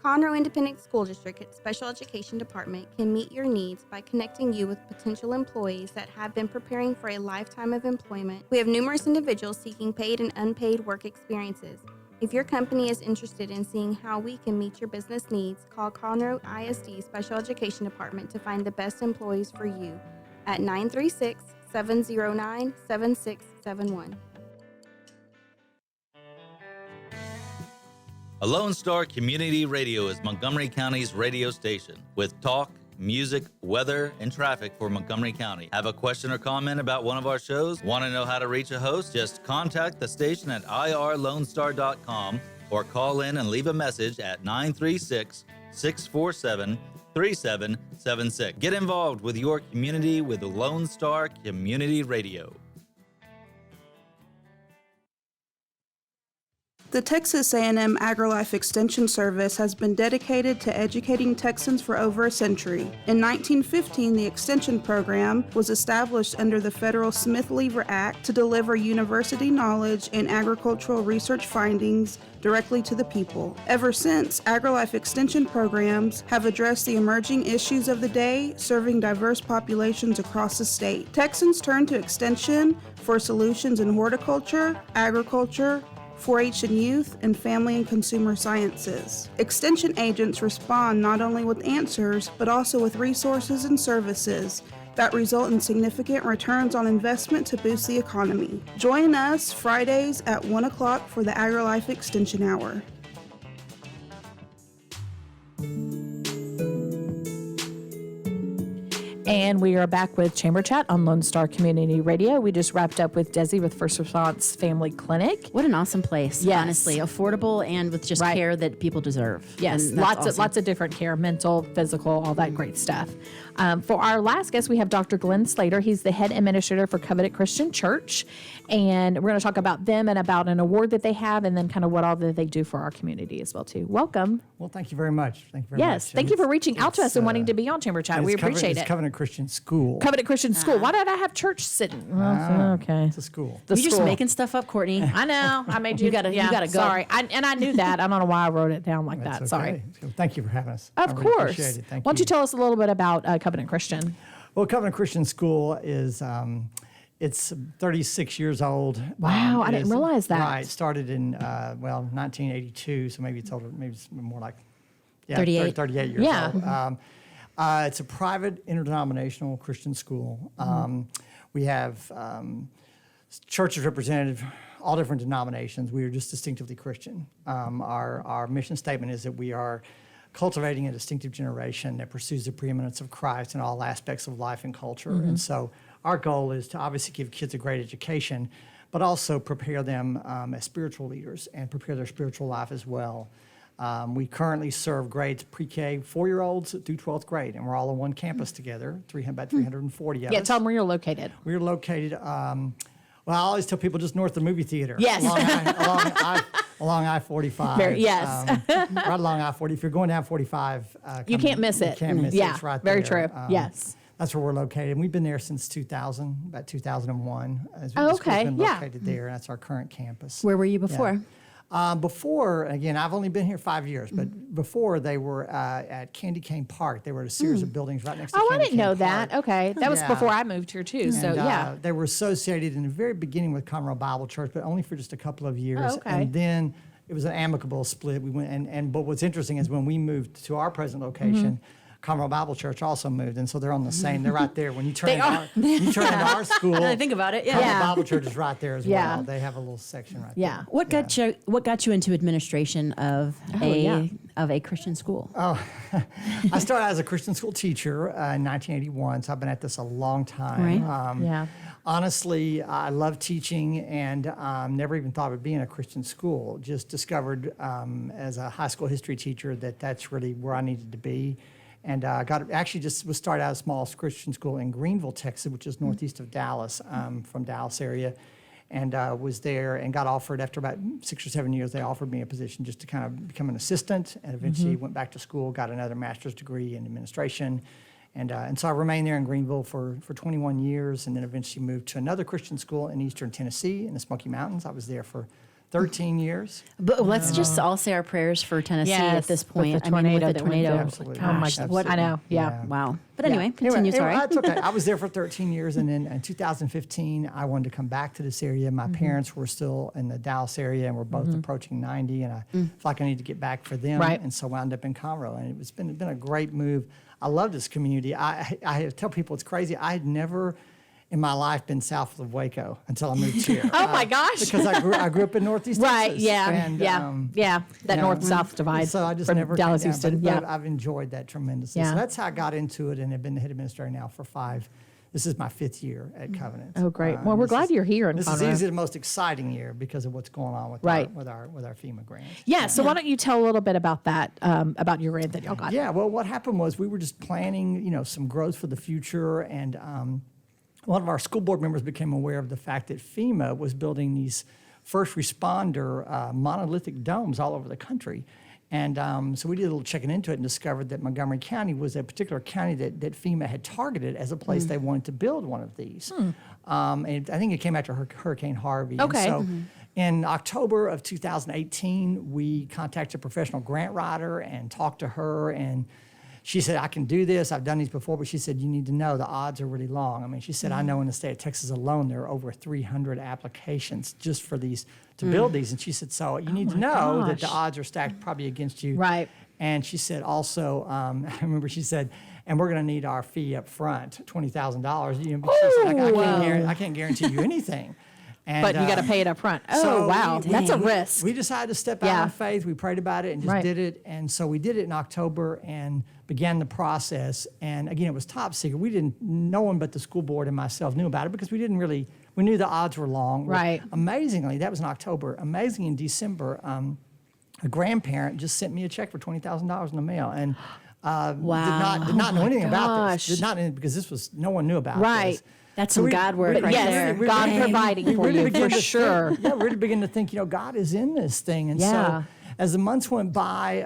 Conroe Independent School District Special Education Department can meet your needs by connecting you with potential employees that have been preparing for a lifetime of employment. We have numerous individuals seeking paid and unpaid work experiences. If your company is interested in seeing how we can meet your business needs, call Conroe ISD Special Education Department to find the best employees for you at 936-709-7671. A Lone Star Community Radio is Montgomery County's radio station with talk, music, weather, and traffic for Montgomery County. Have a question or comment about one of our shows? Want to know how to reach a host? Just contact the station at irlonestar.com or call in and leave a message at 936-647-3776. Get involved with your community with Lone Star Community Radio. The Texas A&M AgriLife Extension Service has been dedicated to educating Texans for over a century. In 1915, the Extension Program was established under the federal Smith-Lever Act to deliver university knowledge and agricultural research findings directly to the people. Ever since, AgriLife Extension programs have addressed the emerging issues of the day, serving diverse populations across the state. Texans turn to Extension for solutions in horticulture, agriculture, 4-H and youth, and family and consumer sciences. Extension agents respond not only with answers, but also with resources and services that result in significant returns on investment to boost the economy. Join us Fridays at 1 o'clock for the AgriLife Extension Hour. And we are back with Chamber Chat on Lone Star Community Radio. We just wrapped up with Desi with First Response Family Clinic. What an awesome place. Yes. Honestly, affordable and with just care that people deserve. Yes, And that's lots of different care, mental, physical, all that great stuff. For our last guest, we have Dr. Glenn Slater. He's the head administrator for Covenant Christian Church. And we're going to talk about them and about an award that they have and then kind of what all that they do for our community as well, too. Welcome. Well, thank you very much. Thank you very much. Yes, thank you for reaching out to us and wanting to be on Chamber Chat. We appreciate It's it. Covenant Christian School. Covenant Christian School. Why did I have church sitting? Well, okay. It's a school. You're just making stuff up, Courtney. I know. I made you. You gotta go. Sorry. And I knew that. I don't know why I wrote it down like that. That's Sorry. okay. So thank you for having us. Of I really course. appreciate it. Thank Why don't you tell us a little bit about Covenant Christian? Well, Covenant Christian School is it's 36 years old. Wow, I didn't realize that. Right, started in 1982, so maybe it's older, maybe it's more like 38. 38 years Yeah. old. It's a private interdenominational Christian school. We have churches represented all different denominations. We are just distinctively Christian. Our mission statement is that we are cultivating a distinctive generation that pursues the preeminence of Christ in all aspects of life and culture. And so our goal is to obviously give kids a great education, but also prepare them as spiritual leaders and prepare their spiritual life as well. We currently serve grades pre-K 4-year-olds through 12th grade, and we're all on one campus together, about 340 of us. Tell them where you're located. We're located, well, I always tell people just north of the movie theater. Yes. Along I-45. Yes. Right along I-40. If you're going down 45. You can't miss it. You can't miss it. Yeah, It's right very there. true. Yes. That's where we're located. And we've been there since 2000, about 2001. Oh, The school's okay. been Yeah. located there. That's our current campus. Where were you before? Before, again, I've only been here 5 years, but before they were at Candy Cane Park. They were at a series of buildings right next to Oh, Candy I didn't Cane know Park. that. Okay. That was Yeah. before I moved here, too. So, And, yeah. they were associated in the very beginning with Conroe Bible Church, but only for just a couple of years. Oh, okay. And then it was an amicable split. We went, but what's interesting is when we moved to our present location, Conroe Bible Church also moved, and so they're on the same. They're right there. When you turn into our school, Now that I think about it, yeah. Conroe Bible Church is right there as Yeah. well. They have a little section right Yeah. there. What got you into administration of a Christian school? I started as a Christian school teacher in 1981, so I've been at this a long time. Right. Honestly, I love teaching and never even thought of being a Christian school. Just discovered as a high school history teacher that that's really where I needed to be. And was started out a small Christian school in Greenville, Texas, which is northeast of Dallas, from Dallas area. And was there and got offered after about 6 or 7 years. They offered me a position just to kind of become an assistant, and eventually went back to school, got another master's degree in administration, and so I remained there in Greenville for 21 years, and then eventually moved to another Christian school in eastern Tennessee in the Smoky Mountains. I was there for 13 years. But let's just all say our prayers for Tennessee at this point. With the tornado. With the tornado. Absolutely. Oh my Gosh, gosh. what- I know. Yeah. Wow. But anyway, continue. Anyway, Sorry. that's okay. I was there for 13 years, and then in 2015, I wanted to come back to this area. My parents were still in the Dallas area, and we're both approaching 90, and I felt like I needed to get back for them, Right. and so wound up in Conroe, and it's been a great move. I love this community. I tell people it's crazy. I had never in my life been south of Waco until I moved here. Oh my gosh. Because I grew up in Northeast Right. Texas. Yeah. And, Yeah. That you know, north-south divide. So I just from never Dallas, came down, Houston. but Yeah. I've enjoyed that tremendously. Yeah. So that's how I got into it, and have been the head administrator now for 5. This is my 5th year at Covenant. Oh, great. Well, we're this glad is- you're here in This is Conroe. easily the most exciting year because of what's going on with Right. our FEMA grant. Yeah. So why don't you tell a little bit about that, about your grant that y'all got? Yeah, well, what happened was we were just planning, some growth for the future, and one of our school board members became aware of the fact that FEMA was building these first responder monolithic domes all over the country. And so we did a little checking into it and discovered that Montgomery County was a particular county that FEMA had targeted as a place they wanted to build one of these. And I think it came after Hurricane Harvey. Okay. And so in October of 2018, we contacted a professional grant writer and talked to her, and she said, I can do this. I've done these before, but she said, you need to know the odds are really long. I mean, she said, I know in the state of Texas alone, there are over 300 applications just for these, to build these. And she said, so you need to know that the odds are stacked probably against you. Right. And she said also, I remember she said, and we're going to need our fee up front, $20,000. She said, I can't guarantee you anything. And, But you got to pay it up front. Oh, so wow. That's a risk. We decided to step Yeah. out on faith. We prayed about it and just Right. did it. And so we did it in October and began the process. And again, it was top secret. No one but the school board and myself knew about it because we knew the odds were long. Right. Amazingly, that was in October. Amazingly, in December, a grandparent just sent me a check for $20,000 in the mail. And Wow. did not know anything about gosh. this. Because no one knew about Right. this. That's So some we- God work we- right yes, there. we God really- providing we for really you, began for to sure. Think, we really begin to think, God is in this thing. And Yeah. so as the months went by,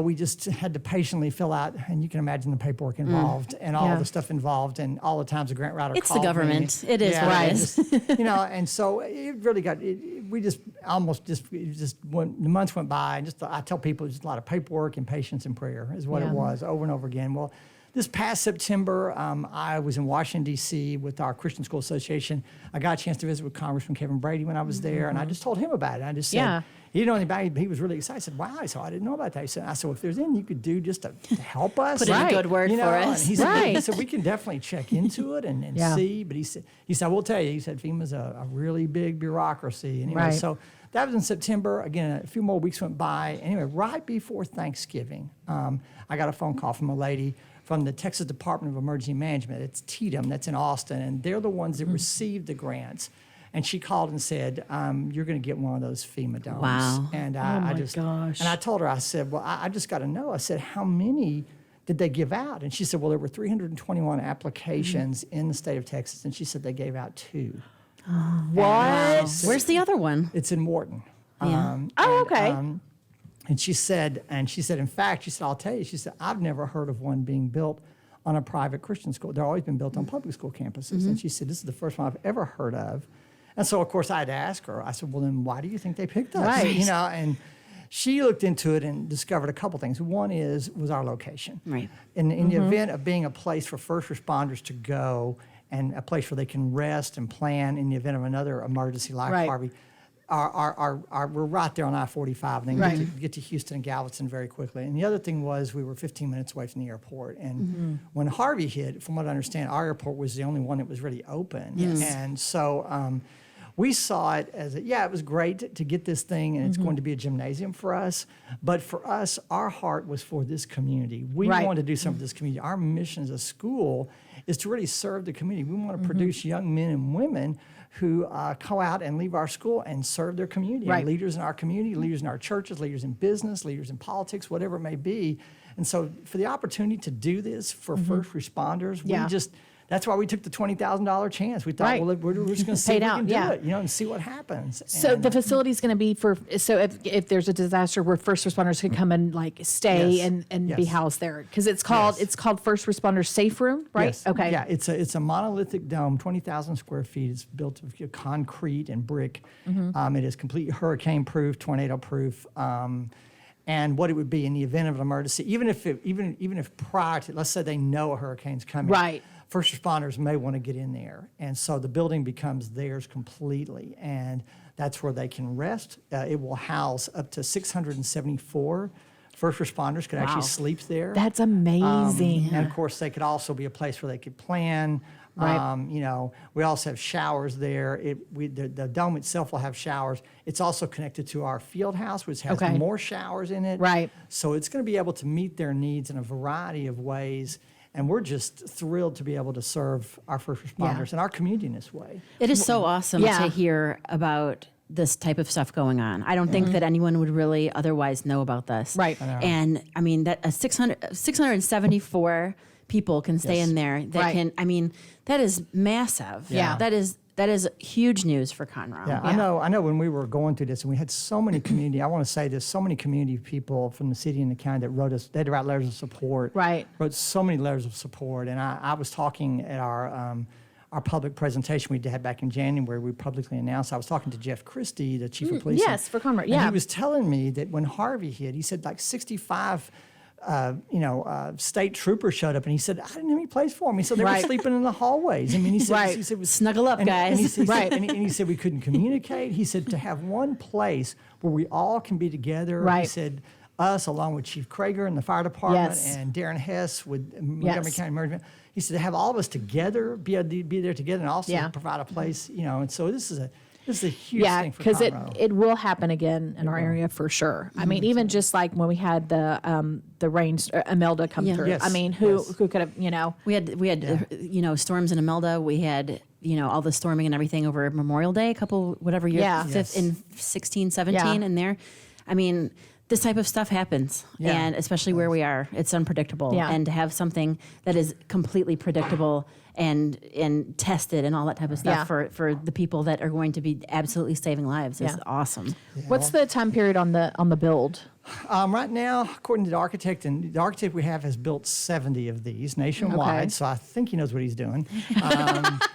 we just had to patiently fill out, and you can imagine the paperwork involved and all Yeah. the stuff involved and all the times the grant writer It's the called me. government. It is what it is. And so it really when the months went by, and I tell people it's just a lot of paperwork and patience and prayer is what Yeah. it was over and over again. Well, this past September, I was in Washington, D.C. with our Christian School Association. I got a chance to visit with Congressman Kevin Brady when I was there, and I just told him about it. I just said, Yeah. he didn't know anything about it. He was really excited. I said, wow. So I didn't know about that. He said, if there's anything you could do just to help us. Put in a good word for us. And he said, Right. he said, we can definitely check into it and Yeah. see. But he said, I will tell you, he said, FEMA's a really big bureaucracy. Anyway, Right. so that was in September. Again, a few more weeks went by. Anyway, right before Thanksgiving, I got a phone call from a lady from the Texas Department of Emergency Management. It's TDEM, that's in Austin, and they're the ones that received the grants. And she called and said, you're going to get one of those FEMA domes. Wow. And gosh. And I told her, I said, well, I just got to know. I said, how many did they give out? And she said, well, there were 321 applications in the state of Texas, and she said they gave out 2. What? Where's the other one? It's in Morton. Yeah. Okay. And she said, in fact, she said, I'll tell you, she said, I've never heard of one being built on a private Christian school. They're always been built on public school campuses. And she said, this is the first one I've ever heard of. And so, of course, I had to ask her. I said, well, then why do you think they picked us? Right. And she looked into it and discovered a couple things. One was our location. Right. In the event of being a place for first responders to go and a place where they can rest and plan in the event of another emergency like Right. Harvey, we're right there on I-45, and then get to Houston and Galveston very quickly. And the other thing was we were 15 minutes away from the airport. And when Harvey hit, from what I understand, our airport was the only one that was really open. Yes. And so we saw it as, it was great to get this thing, and it's going to be a gymnasium for us. But for us, our heart was for this community. We wanted to do something for this community. Our mission as a school is to really serve the community. We want to produce young men and women who go out and leave our school and serve their community. And leaders in our community, leaders in our churches, leaders in business, leaders in politics, whatever it may be. And so for the opportunity to do this for first responders, that's why we took the $20,000 chance. We thought, well, we're just going to see if we can do it, and see what happens. So the facility is going to be if there's a disaster where first responders can come and stay and be housed there, because it's called First Responder Safe Room, right? Yes. Okay. Yeah, it's a monolithic dome, 20,000 square feet. It's built of concrete and brick. It is completely hurricane-proof, tornado-proof. And what it would be in the event of an emergency, even if prior to, let's say they know a hurricane's coming, first responders may want to get in there. And so the building becomes theirs completely. And that's where they can rest. It will house up to 674 first responders could actually sleep there. That's amazing. And of course, they could also be a place where they could plan. We also have showers there. The dome itself will have showers. It's also connected to our field house, which has more showers in it. Right. So it's going to be able to meet their needs in a variety of ways. And we're just thrilled to be able to serve our first responders and our community in this way. It is so awesome to hear about this type of stuff going on. I don't think that anyone would really otherwise know about this. Right. And I mean, that 674 people can stay in there. That can, I mean, that is massive. Yeah. That is huge news for Conroe. Yeah, I know when we were going through this, and we had so many community, I want to say this, so many community people from the city and the county that wrote us, they had to write letters of support. Wrote so many letters of support. And I was talking at our public presentation we had back in January, we publicly announced, I was talking to Jeff Christie, the chief of police. Yes, for Conroe, And he was telling me that when Harvey hit, he said 65 state troopers showed up, and he said, I didn't have any place for them. He said they were sleeping in the hallways. I mean, he said, snuggle up, guys. And he said we couldn't communicate. He said to have one place where we all can be together. He said us, along with Chief Krager and the fire department, and Darren Hess with Montgomery County Emergency. He said to have all of us together, be there together, and also provide a place. And so this is a huge thing for Conroe. because it will happen again in our area for sure. I mean, even just like when we had the rain, Imelda come through. Yes. I mean, who could have, We had storms in Imelda. We had, all the storming and everything over Memorial Day, whatever year, in 16, 17 in there. I mean, this type of stuff happens, and especially where we are, it's unpredictable. Yeah. And to have something that is completely predictable and tested and all that type of stuff for the people that are going to be absolutely saving lives is awesome. What's the time period on the build? Right now, according to the architect, and the architect we have has built 70 of these nationwide, so I think he knows what he's doing.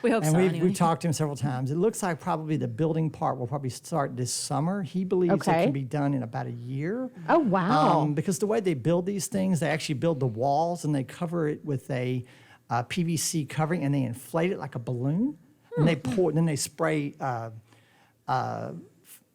We hope and so. we've talked to him several times. It looks like probably the building part will probably start this summer. He believes it can be done in about a year. Oh, wow. Because the way they build these things, they actually build the walls and they cover it with a PVC covering, and they inflate it like a balloon, and then they spray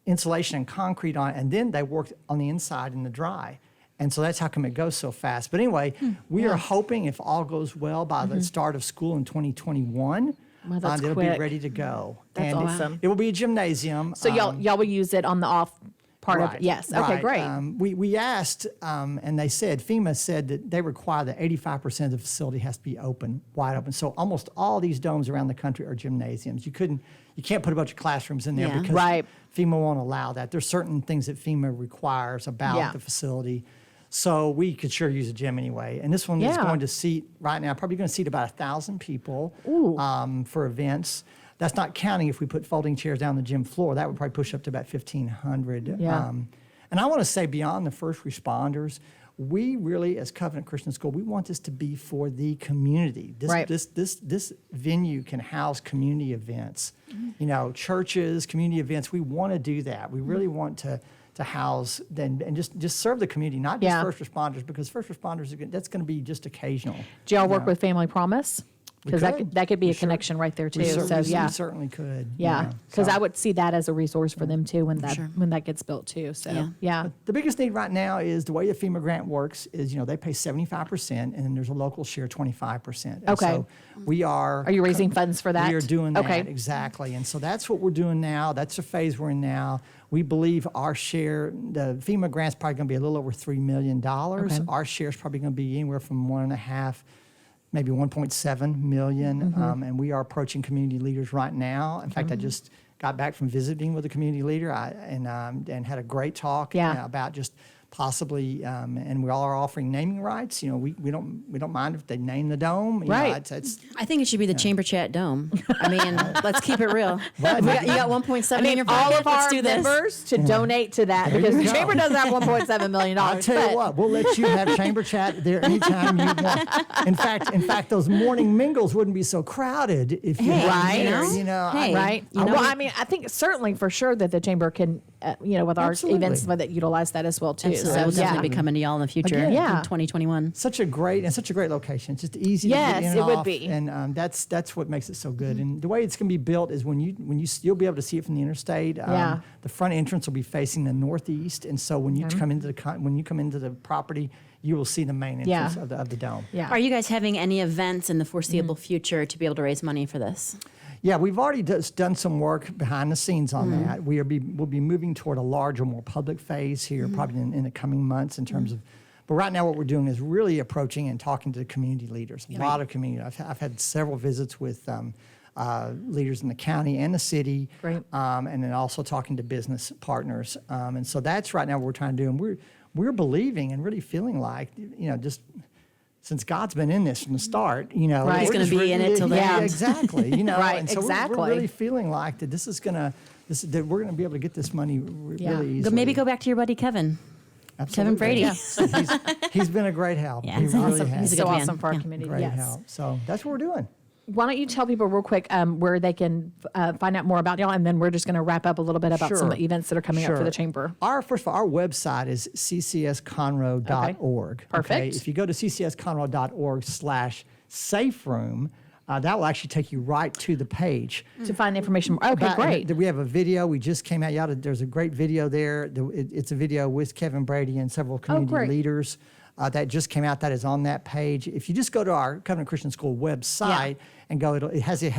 insulation and concrete on it, and then they work on the inside in the dry. And so that's how come it goes so fast. But anyway, we are hoping, if all goes well, by the start of school in 2021, that's it'll quick. be ready to go. That's and awesome. It will be a gymnasium. So y'all will use it on the off part of it? Yes. Okay, great. We asked, and FEMA said that they require that 85% of the facility has to be open, wide open. So almost all these domes around the country are gymnasiums. You can't put a bunch of classrooms in there because FEMA won't allow that. There's certain things that FEMA requires about the facility. So we could sure use a gym anyway. And this one is going to seat, right now, probably going to seat about 1,000 people for events. That's not counting if we put folding chairs down the gym floor. That would probably push up to about 1,500. Yeah. And I want to say, beyond the first responders, we really, as Covenant Christian School, we want this to be for the community. This venue can house community events. Churches, community events. We want to do that. We really want to house and just serve the community, not just first responders, because first responders, that's going to be just occasional. Do y'all work with Family Promise? Because that could be a connection right there too. We So certainly could. yeah, because So- I would see that as a resource for them too when that gets built too. So yeah. The biggest need right now is the way a FEMA grant works is, they pay 75% and then there's a local share 25%. And Okay. So we are. Are you raising funds for that? We are doing that, Okay. exactly. And so that's what we're doing now. That's the phase we're in now. We believe our share, the FEMA grant's probably going to be a little over $3 million. Okay. Our share is probably going to be anywhere from 1.5, maybe 1.7 million. And we are approaching community leaders right now. In fact, I just got back from visiting with a community leader and had a great talk about just possibly, and we all are offering naming rights. We don't mind if they name the dome. Right. It's I think it should be the Chamber Chat Dome. I mean, let's keep it real. You got 1.7 in your all pocket. of Let's our do this. members to donate to that There because you the go. chamber doesn't have $1.7 million. I'll tell you what, we'll let you have chamber chat there anytime you want. In fact, those morning mingles wouldn't be so crowded if you had Right. there, Hey. Right. Well, I mean, I think certainly for sure that the chamber can, with our Absolutely. events, that utilize that as well too. So So we'll yeah. definitely be coming to y'all in the future Again. Yeah. in 2021. such a great location. It's just easy Yes, to get in it and would off, be. and that's what makes it so good. And the way it's going to be built is when you'll be able to see it from the interstate. Yeah. The front entrance will be facing the northeast, and so when you come into the property, you will see the main entrance of the dome. Yeah. Are you guys having any events in the foreseeable future to be able to raise money for this? Yeah, we've already done some work behind the scenes on that. We'll be moving toward a larger, more public phase here, probably in the coming months in terms of. But right now, what we're doing is really approaching and talking to the community leaders. A lot of community. I've had several visits with leaders in the county and the city, Great. and then also talking to business partners. And so that's right now what we're trying to do. And we're believing and really feeling like just. Since God's been in this from the start, Right. we're He's gonna just be in it till the yeah, end. exactly. Right, and so exactly. we're really feeling like that that we're gonna be able to get this money really easily. Maybe go back to your buddy Kevin. Kevin Brady. He's been a great help. Yeah, he he's really awesome. has. He's a so good man. awesome for our Yeah. community. Great Yes. help. So that's what we're doing. Why don't you tell people real quick where they can find out more about y'all, and then we're just going to wrap up a little bit about some Sure. events that are coming up for the chamber. First of all, our website is ccsconroe.org. Perfect. If you go to ccsconroe.org/saferoom, that will actually take you right to the page. To find information. Okay, great. We have a video. We just came out. There's a great video there. It's a video with Kevin Brady and several community great. leaders that just came out. That is on that page. If you just go to our Covenant Christian School website and go, it has a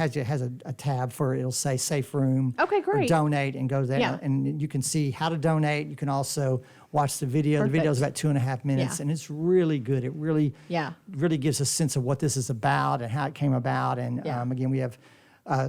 tab for it'll say Safe Room. Okay, or great. donate and go there, Yeah. and you can see how to donate. You can also watch the video. Perfect. The video is about 2.5 minutes, Yeah. and it's really good. It really gives a sense of what this is about and how it came about. And again, we have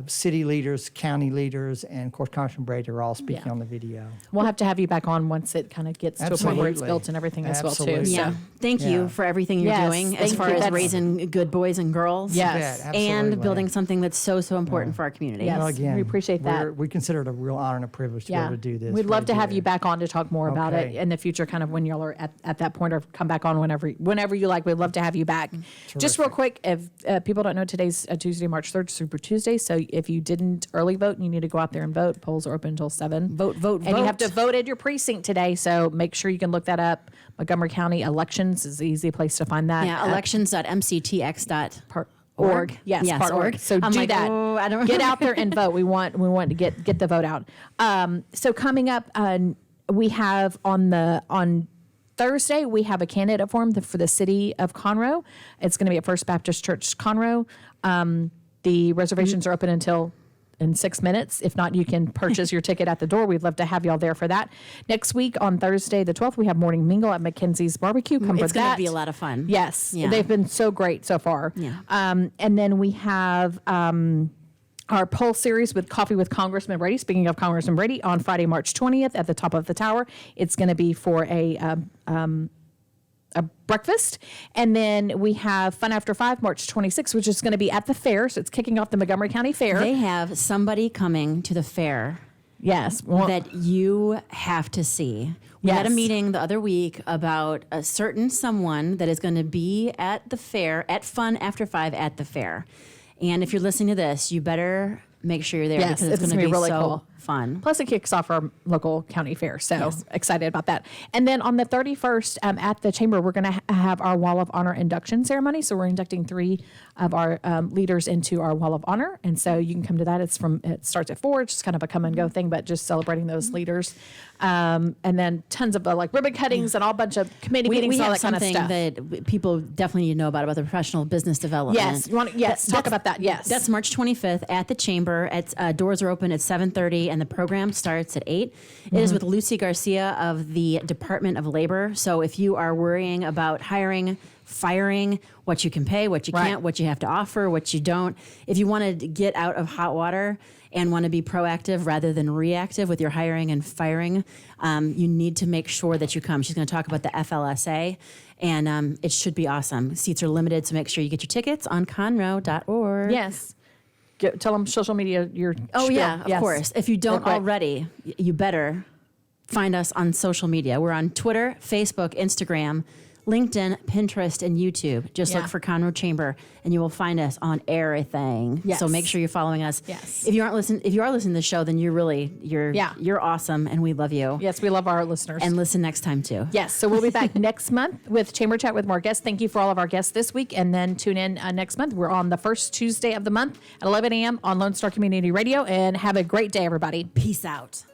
city leaders, county leaders, and of course Congressman Brady are all speaking on the video. We'll have to have you back on once it kind of gets to a point where it's Absolutely. built and everything as well too. Absolutely. Yeah. So. Thank you for everything you're Yes, doing as thank far you. as That's- raising good boys and girls. Yes. You bet, And absolutely. building something that's so important for our community. Yes. Well, again, we appreciate that. We consider it a real honor and a privilege to be able to do this. We'd love to right have here. you back on to talk more about it Okay. in the future, kind of when y'all are at that point, or come back on whenever you like. We'd love to have you back. Just real quick, if people don't know, today's Tuesday, March 3rd, Super Tuesday. So if you didn't early vote, you need to go out there and vote. Polls are open until 7. Vote, And you have to vote at your precinct today. So make sure you can look that up. Montgomery County elections is the easy place to find that. Yeah, elections.mctx.org. Org. Yes, part org. So I'm do like, that. oh, I don't Get out there and vote. We want to get the vote out. So coming up, we have on Thursday we have a candidate forum for the city of Conroe. It's going to be at First Baptist Church Conroe. The reservations are open until in 6 minutes. If not, you can purchase your ticket at the door. We'd love to have y'all there for that. Next week on Thursday, the 12th, we have morning mingle at Mackenzie's Barbecue. Come for It's going that. to be a lot of fun. Yes, Yeah. they've been so great so far. Yeah. And then we have our poll series with Coffee with Congressman Brady. Speaking of Congressman Brady, on Friday, March 20th at the top of the tower. It's going to be for a breakfast. And then we have Fun After 5, March 26th, which is going to be at the fair. So it's kicking off the Montgomery County Fair. They have somebody coming to the fair Yes. that you have to see. We had a Yes. meeting the other week about a certain someone that is going to be at the fair, at Fun After 5 at the fair. And if you're listening to this, you better make sure you're there Yes, because it's it's going to be really so cool. fun. Plus, it kicks off our local county fair. So excited about that. And then on the 31st at the chamber, we're going to have our Wall of Honor induction ceremony. So we're inducting 3 of our leaders into our Wall of Honor. And so you can come to that. It starts at 4. It's just kind of a come and go thing, but just celebrating those leaders. And then tons of like ribbon cuttings and all bunch of committee meetings and all have that kind of something stuff. that people definitely need to know about the professional business development. Yes, you want to, talk about that. Yes, That's March 25th at the chamber. Doors are open at 7:30 and the program starts at 8. It is with Lucy Garcia of the Department of Labor. So if you are worrying about hiring, firing, what you can pay, what you can't, what you have to offer, what you don't, if you want to get out of hot water and want to be proactive rather than reactive with your hiring and firing, you need to make sure that you come. She's going to talk about the FLSA, and it should be awesome. Seats are limited, so make sure you get your tickets on conroe.org. Yes. Tell them social media. Oh, yeah, of course. If you don't already, you better find us on social media. We're on Twitter, Facebook, Instagram, LinkedIn, Pinterest, and YouTube. Just look for Conroe Chamber, and you will find us on everything. Yes. So make sure you're following us. Yes. If you are listening to the show, then you're awesome, and we love you. Yes, we love our listeners. And listen next time too. Yes, so we'll be back next month with Chamber Chat with more guests. Thank you for all of our guests this week, and then tune in next month. We're on the first Tuesday of the month at 11 a.m. on Lone Star Community Radio, and have a great day, everybody. Peace out.